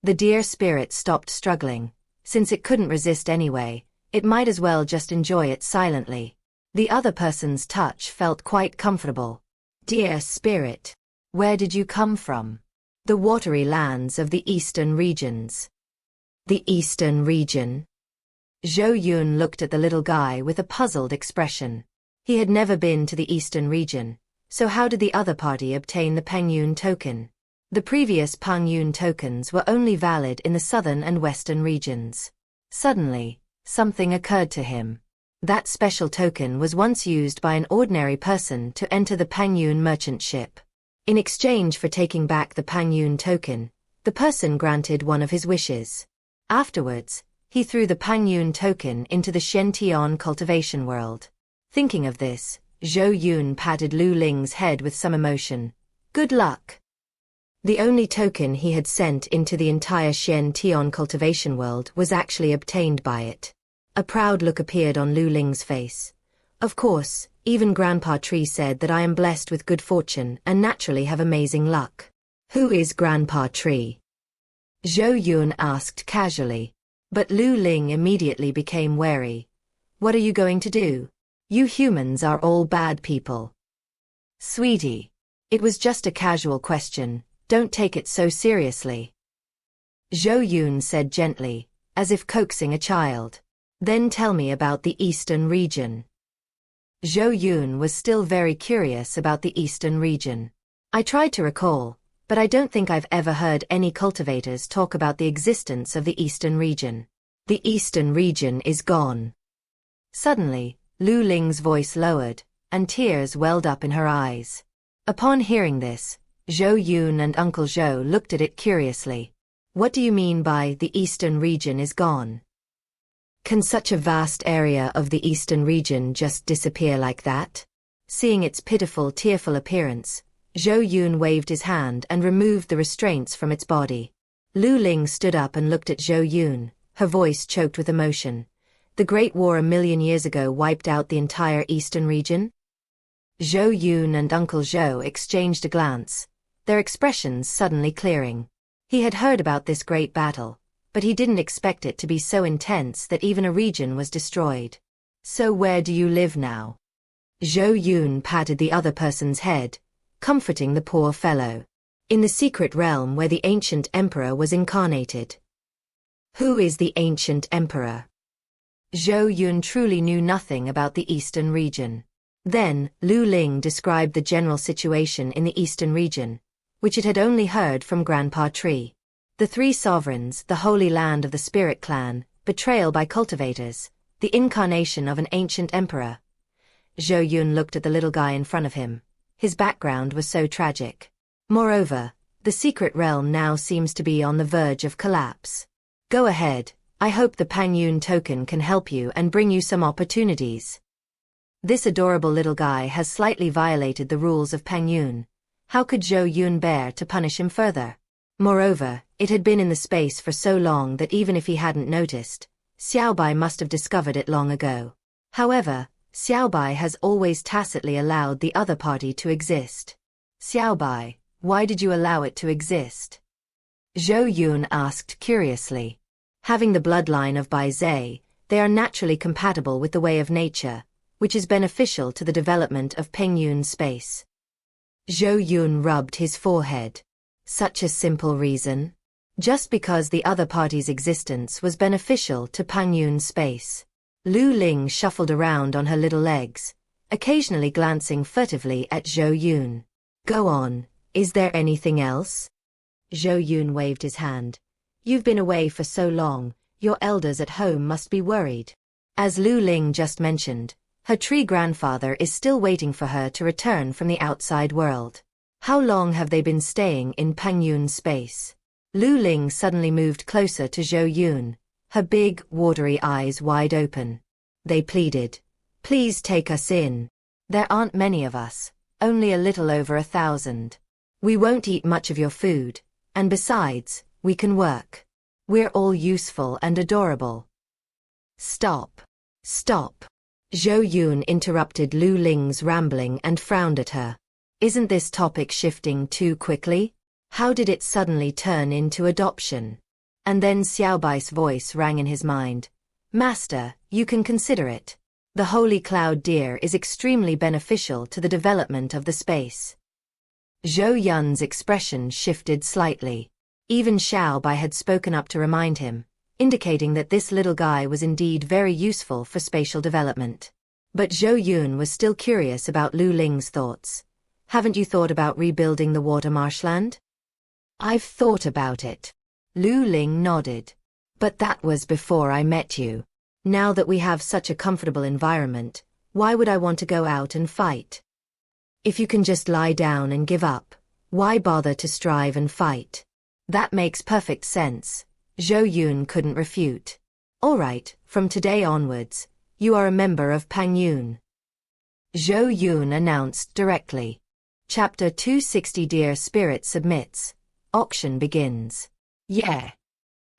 S1: The deer spirit stopped struggling. Since it couldn't resist anyway, it might as well just enjoy it silently. The other person's touch felt quite comfortable. Dear spirit, where did you come from? The watery lands of the eastern regions. The eastern region? Zhou Yun looked at the little guy with a puzzled expression. He had never been to the eastern region, so how did the other party obtain the Pengyun Token? The previous Pengyun Tokens were only valid in the southern and western regions. Suddenly, something occurred to him. That special token was once used by an ordinary person to enter the Pengyun merchant ship. In exchange for taking back the Pengyun Token, the person granted one of his wishes. Afterwards, he threw the Pengyun Token into the Xiuxian cultivation world. Thinking of this, Zhou Yun patted Lu Ling's head with some emotion. Good luck. The only token he had sent into the entire Xian cultivation world was actually obtained by it. A proud look appeared on Lu Ling's face. Of course, even Grandpa Tree said that I am blessed with good fortune and naturally have amazing luck. Who is Grandpa Tree? Zhou Yun asked casually. But Lu Ling immediately became wary. What are you going to do? You humans are all bad people. Sweetie. It was just a casual question, don't take it so seriously. Zhou Yun said gently, as if coaxing a child. Then tell me about the eastern region. Zhou Yun was still very curious about the eastern region. I tried to recall, but I don't think I've ever heard any cultivators talk about the existence of the eastern region. The eastern region is gone. Suddenly, Lu Ling's voice lowered, and tears welled up in her eyes. Upon hearing this, Zhou Yun and Uncle Zhou looked at it curiously. What do you mean by the eastern region is gone? Can such a vast area of the eastern region just disappear like that? Seeing its pitiful, tearful appearance, Zhou Yun waved his hand and removed the restraints from its body. Lu Ling stood up and looked at Zhou Yun, her voice choked with emotion. The Great War 1,000,000 years ago wiped out the entire eastern region? Zhou Yun and Uncle Zhou exchanged a glance, their expressions suddenly clearing. He had heard about this great battle, but he didn't expect it to be so intense that even a region was destroyed. So where do you live now? Zhou Yun patted the other person's head, comforting the poor fellow. In the secret realm where the ancient emperor was incarnated. Who is the ancient emperor? Zhou Yun truly knew nothing about the eastern region. Then, Lu Ling described the general situation in the eastern region, which it had only heard from Grandpa Tree. The three sovereigns, the holy land of the spirit clan, betrayal by cultivators, the incarnation of an ancient emperor. Zhou Yun looked at the little guy in front of him. His background was so tragic. Moreover, the secret realm now seems to be on the verge of collapse. Go ahead, I hope the Pengyun Token can help you and bring you some opportunities. This adorable little guy has slightly violated the rules of Pengyun. How could Zhou Yun bear to punish him further? Moreover, it had been in the space for so long that even if he hadn't noticed, Xiaobai must have discovered it long ago. However, Xiaobai has always tacitly allowed the other party to exist. Xiaobai, why did you allow it to exist? Zhou Yun asked curiously. Having the bloodline of Bai Zhe, they are naturally compatible with the way of nature, which is beneficial to the development of Pengyun space. Zhou Yun rubbed his forehead. Such a simple reason. Just because the other party's existence was beneficial to Pengyun space. Lu Ling shuffled around on her little legs, occasionally glancing furtively at Zhou Yun. Go on, is there anything else? Zhou Yun waved his hand. You've been away for so long, your elders at home must be worried. As Lu Ling just mentioned, her tree grandfather is still waiting for her to return from the outside world. How long have they been staying in Pengyun space? Lu Ling suddenly moved closer to Zhou Yun, her big, watery eyes wide open. They pleaded. Please take us in. There aren't many of us, only a little over 1,000. We won't eat much of your food, and besides, we can work. We're all useful and adorable. Stop. Stop. Zhou Yun interrupted Lu Ling's rambling and frowned at her. Isn't this topic shifting too quickly? How did it suddenly turn into adoption? And then Xiaobai's voice rang in his mind. Master, you can consider it. The holy cloud deer is extremely beneficial to the development of the space. Zhou Yun's expression shifted slightly. Even Xiaobai had spoken up to remind him, indicating that this little guy was indeed very useful for spatial development. But Zhou Yun was still curious about Lu Ling's thoughts. Haven't you thought about rebuilding the water marshland? I've thought about it. Lu Ling nodded. But that was before I met you. Now that we have such a comfortable environment, why would I want to go out and fight? If you can just lie down and give up, why bother to strive and fight? That makes perfect sense. Zhou Yun couldn't refute. All right, from today onwards, you are a member of Pengyun. Zhou Yun announced directly. Chapter 260 Dear Spirit submits. Auction begins. Yeah.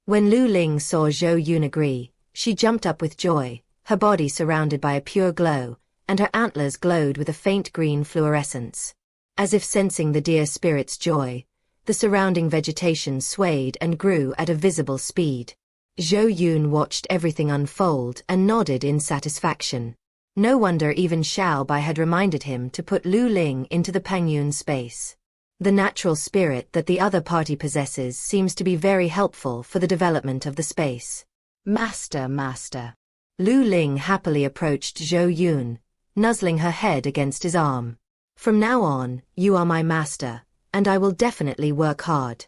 S1: When Lu Ling saw Zhou Yun agree, she jumped up with joy, her body surrounded by a pure glow, and her antlers glowed with a faint green fluorescence. As if sensing the deer spirit's joy, the surrounding vegetation swayed and grew at a visible speed. Zhou Yun watched everything unfold and nodded in satisfaction. No wonder even Xiao Bai had reminded him to put Lu Ling into the Pengyun space. The natural spirit that the other party possesses seems to be very helpful for the development of the space. Master. Lu Ling happily approached Zhou Yun, nuzzling her head against his arm. From now on, you are my master, and I will definitely work hard.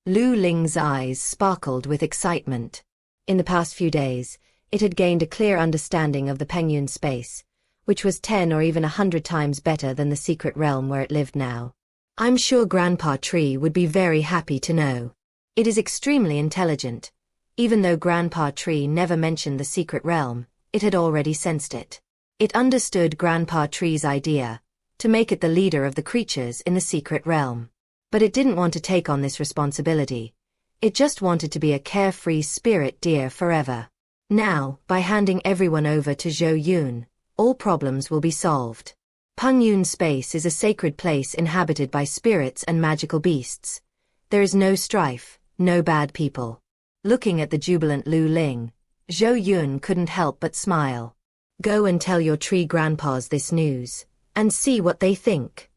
S1: Lu Ling's eyes sparkled with excitement. In the past few days, it had gained a clear understanding of the Pengyun space, which was 10 or even 100 times better than the secret realm where it lived now. I'm sure Grandpa Tree would be very happy to know. It is extremely intelligent. Even though Grandpa Tree never mentioned the secret realm, it had already sensed it. It understood Grandpa Tree's idea, to make it the leader of the creatures in the secret realm. But it didn't want to take on this responsibility. It just wanted to be a carefree spirit deer forever. Now, by handing everyone over to Zhou Yun, all problems will be solved. Pengyun space is a sacred place inhabited by spirits and magical beasts. There is no strife, no bad people. Looking at the jubilant Lu Ling, Zhou Yun couldn't help but smile. Go and tell your tree grandpas this news, and see what they think.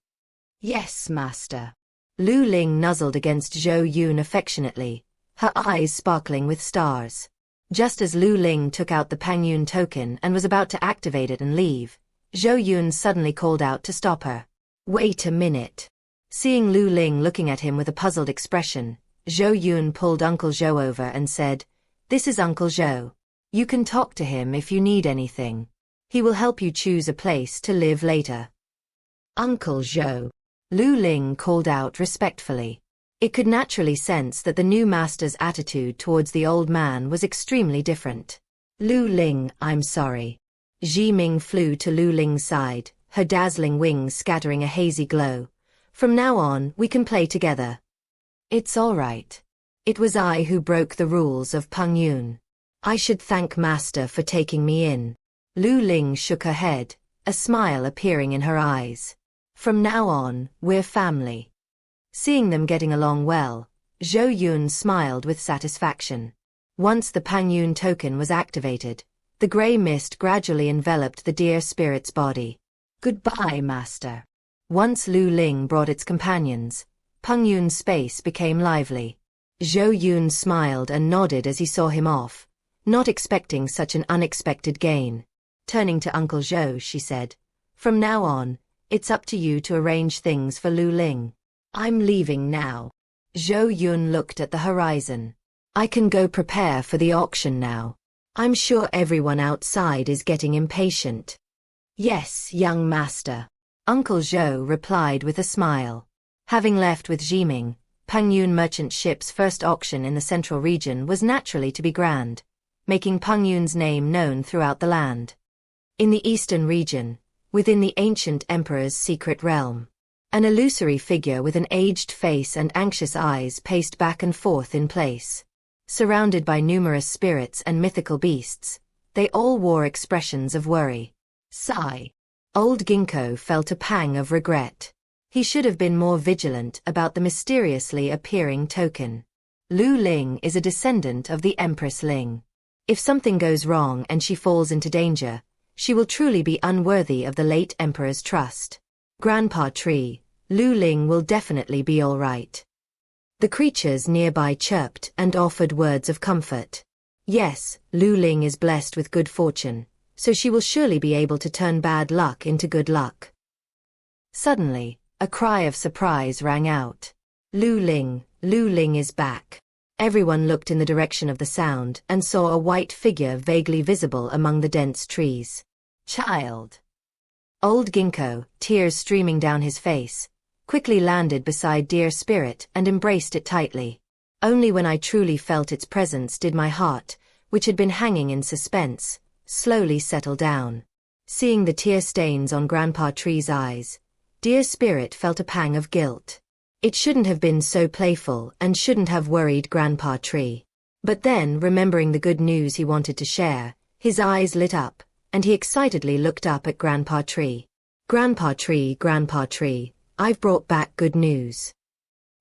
S1: Yes, master. Lu Ling nuzzled against Zhou Yun affectionately, her eyes sparkling with stars. Just as Lu Ling took out the Pengyun Token and was about to activate it and leave, Zhou Yun suddenly called out to stop her. Wait a minute. Seeing Lu Ling looking at him with a puzzled expression, Zhou Yun pulled Uncle Zhou over and said, This is Uncle Zhou. You can talk to him if you need anything. He will help you choose a place to live later. Uncle Zhou. Lu Ling called out respectfully. It could naturally sense that the new master's attitude towards the old man was extremely different. Lu Ling, I'm sorry. Zhiming flew to Lu Ling's side, her dazzling wings scattering a hazy glow. From now on, we can play together. It's all right. It was I who broke the rules of Pengyun. I should thank Master for taking me in. Lu Ling shook her head, a smile appearing in her eyes. From now on, we're family. Seeing them getting along well, Zhou Yun smiled with satisfaction. Once the Pengyun Token was activated, the grey mist gradually enveloped the deer spirit's body. Goodbye, Master. Once Lu Ling brought its companions, Pengyun's space became lively. Zhou Yun smiled and nodded as he saw him off, not expecting such an unexpected gain. Turning to Uncle Zhou, she said, From now on, it's up to you to arrange things for Lu Ling. I'm leaving now. Zhou Yun looked at the horizon. I can go prepare for the auction now. I'm sure everyone outside is getting impatient. Yes, young master. Uncle Zhou replied with a smile. Having left with Zhiming, Pengyun merchant ship's first auction in the central region was naturally to be grand, making Pengyun's name known throughout the land. In the eastern region, within the ancient emperor's secret realm, an illusory figure with an aged face and anxious eyes paced back and forth in place. Surrounded by numerous spirits and mythical beasts, they all wore expressions of worry. Sigh. Old Ginkgo felt a pang of regret. He should have been more vigilant about the mysteriously appearing token. Lu Ling is a descendant of the Empress Ling. If something goes wrong and she falls into danger, she will truly be unworthy of the late emperor's trust. Grandpa Tree, Lu Ling will definitely be all right. The creatures nearby chirped and offered words of comfort. Yes, Lu Ling is blessed with good fortune, so she will surely be able to turn bad luck into good luck. Suddenly, a cry of surprise rang out. Lu Ling is back. Everyone looked in the direction of the sound and saw a white figure vaguely visible among the dense trees. Child. Old Ginkgo, tears streaming down his face, quickly landed beside dear spirit and embraced it tightly. Only when I truly felt its presence did my heart, which had been hanging in suspense, slowly settle down. Seeing the tear stains on Grandpa Tree's eyes, dear spirit felt a pang of guilt. It shouldn't have been so playful and shouldn't have worried Grandpa Tree. But then, remembering the good news he wanted to share, his eyes lit up, and he excitedly looked up at Grandpa Tree. Grandpa Tree, I've brought back good news.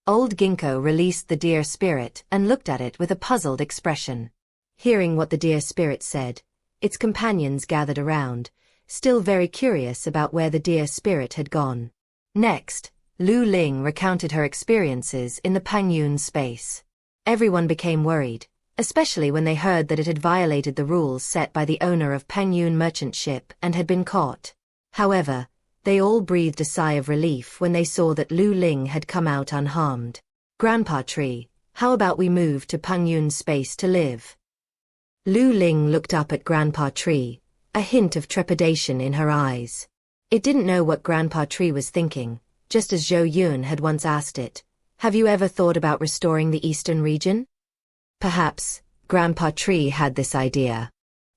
S1: Old Ginkgo released the deer spirit and looked at it with a puzzled expression. Hearing what the deer spirit said, its companions gathered around, still very curious about where the deer spirit had gone. Next, Lu Ling recounted her experiences in the Pengyun space. Everyone became worried, especially when they heard that it had violated the rules set by the owner of Pengyun merchant ship and had been caught. However, they all breathed a sigh of relief when they saw that Lu Ling had come out unharmed. Grandpa Tree, how about we move to Pengyun space to live? Lu Ling looked up at Grandpa Tree, a hint of trepidation in her eyes. It didn't know what Grandpa Tree was thinking, just as Zhou Yun had once asked it. Have you ever thought about restoring the eastern region? Perhaps, Grandpa Tree had this idea.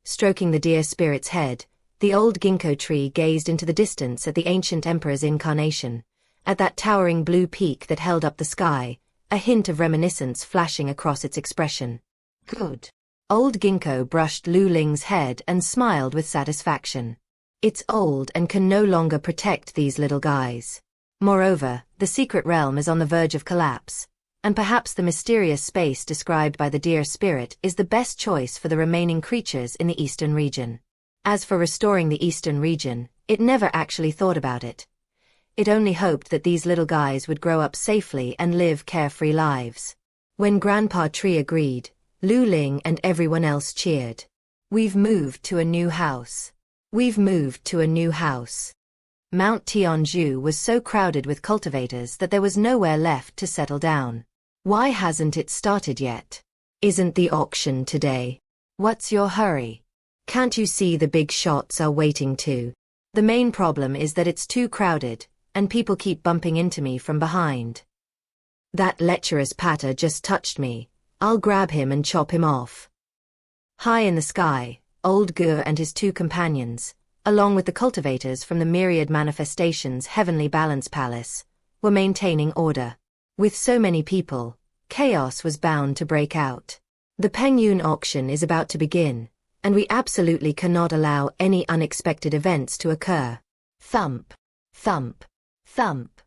S1: Stroking the deer spirit's head, the old ginkgo tree gazed into the distance at the ancient emperor's incarnation, at that towering blue peak that held up the sky, a hint of reminiscence flashing across its expression. Good. Old Ginkgo brushed Lu Ling's head and smiled with satisfaction. It's old and can no longer protect these little guys. Moreover, the secret realm is on the verge of collapse, and perhaps the mysterious space described by the deer spirit is the best choice for the remaining creatures in the eastern region. As for restoring the eastern region, it never actually thought about it. It only hoped that these little guys would grow up safely and live carefree lives. When Grandpa Tree agreed, Lu Ling and everyone else cheered. We've moved to a new house. We've moved to a new house. Mount Tianzhu was so crowded with cultivators that there was nowhere left to settle down. Why hasn't it started yet? Isn't the auction today? What's your hurry? Can't you see the big shots are waiting too? The main problem is that it's too crowded, and people keep bumping into me from behind. That lecherous patter just touched me. I'll grab him and chop him off. High in the sky, old Gur and his two companions, along with the cultivators from the myriad manifestations' heavenly balance palace, were maintaining order. With so many people, chaos was bound to break out. The Pengyun auction is about to begin, and we absolutely cannot allow any unexpected events to occur. Thump, thump, thump.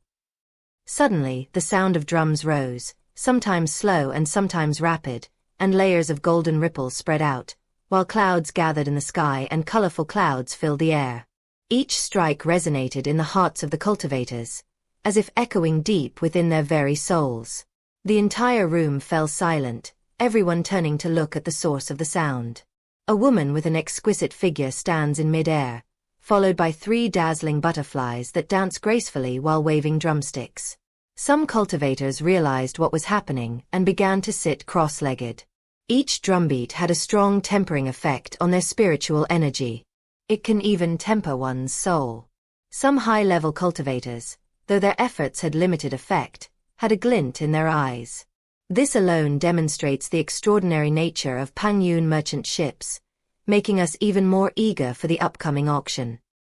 S1: Suddenly, the sound of drums rose, sometimes slow and sometimes rapid, and layers of golden ripples spread out, while clouds gathered in the sky and colorful clouds filled the air. Each strike resonated in the hearts of the cultivators, as if echoing deep within their very souls. The entire room fell silent, everyone turning to look at the source of the sound. A woman with an exquisite figure stands in mid-air, followed by 3 dazzling butterflies that dance gracefully while waving drumsticks. Some cultivators realized what was happening and began to sit cross-legged. Each drumbeat had a strong tempering effect on their spiritual energy. It can even temper one's soul. Some high-level cultivators, though their efforts had limited effect, had a glint in their eyes. This alone demonstrates the extraordinary nature of Pengyun merchant ships, making us even more eager for the upcoming auction.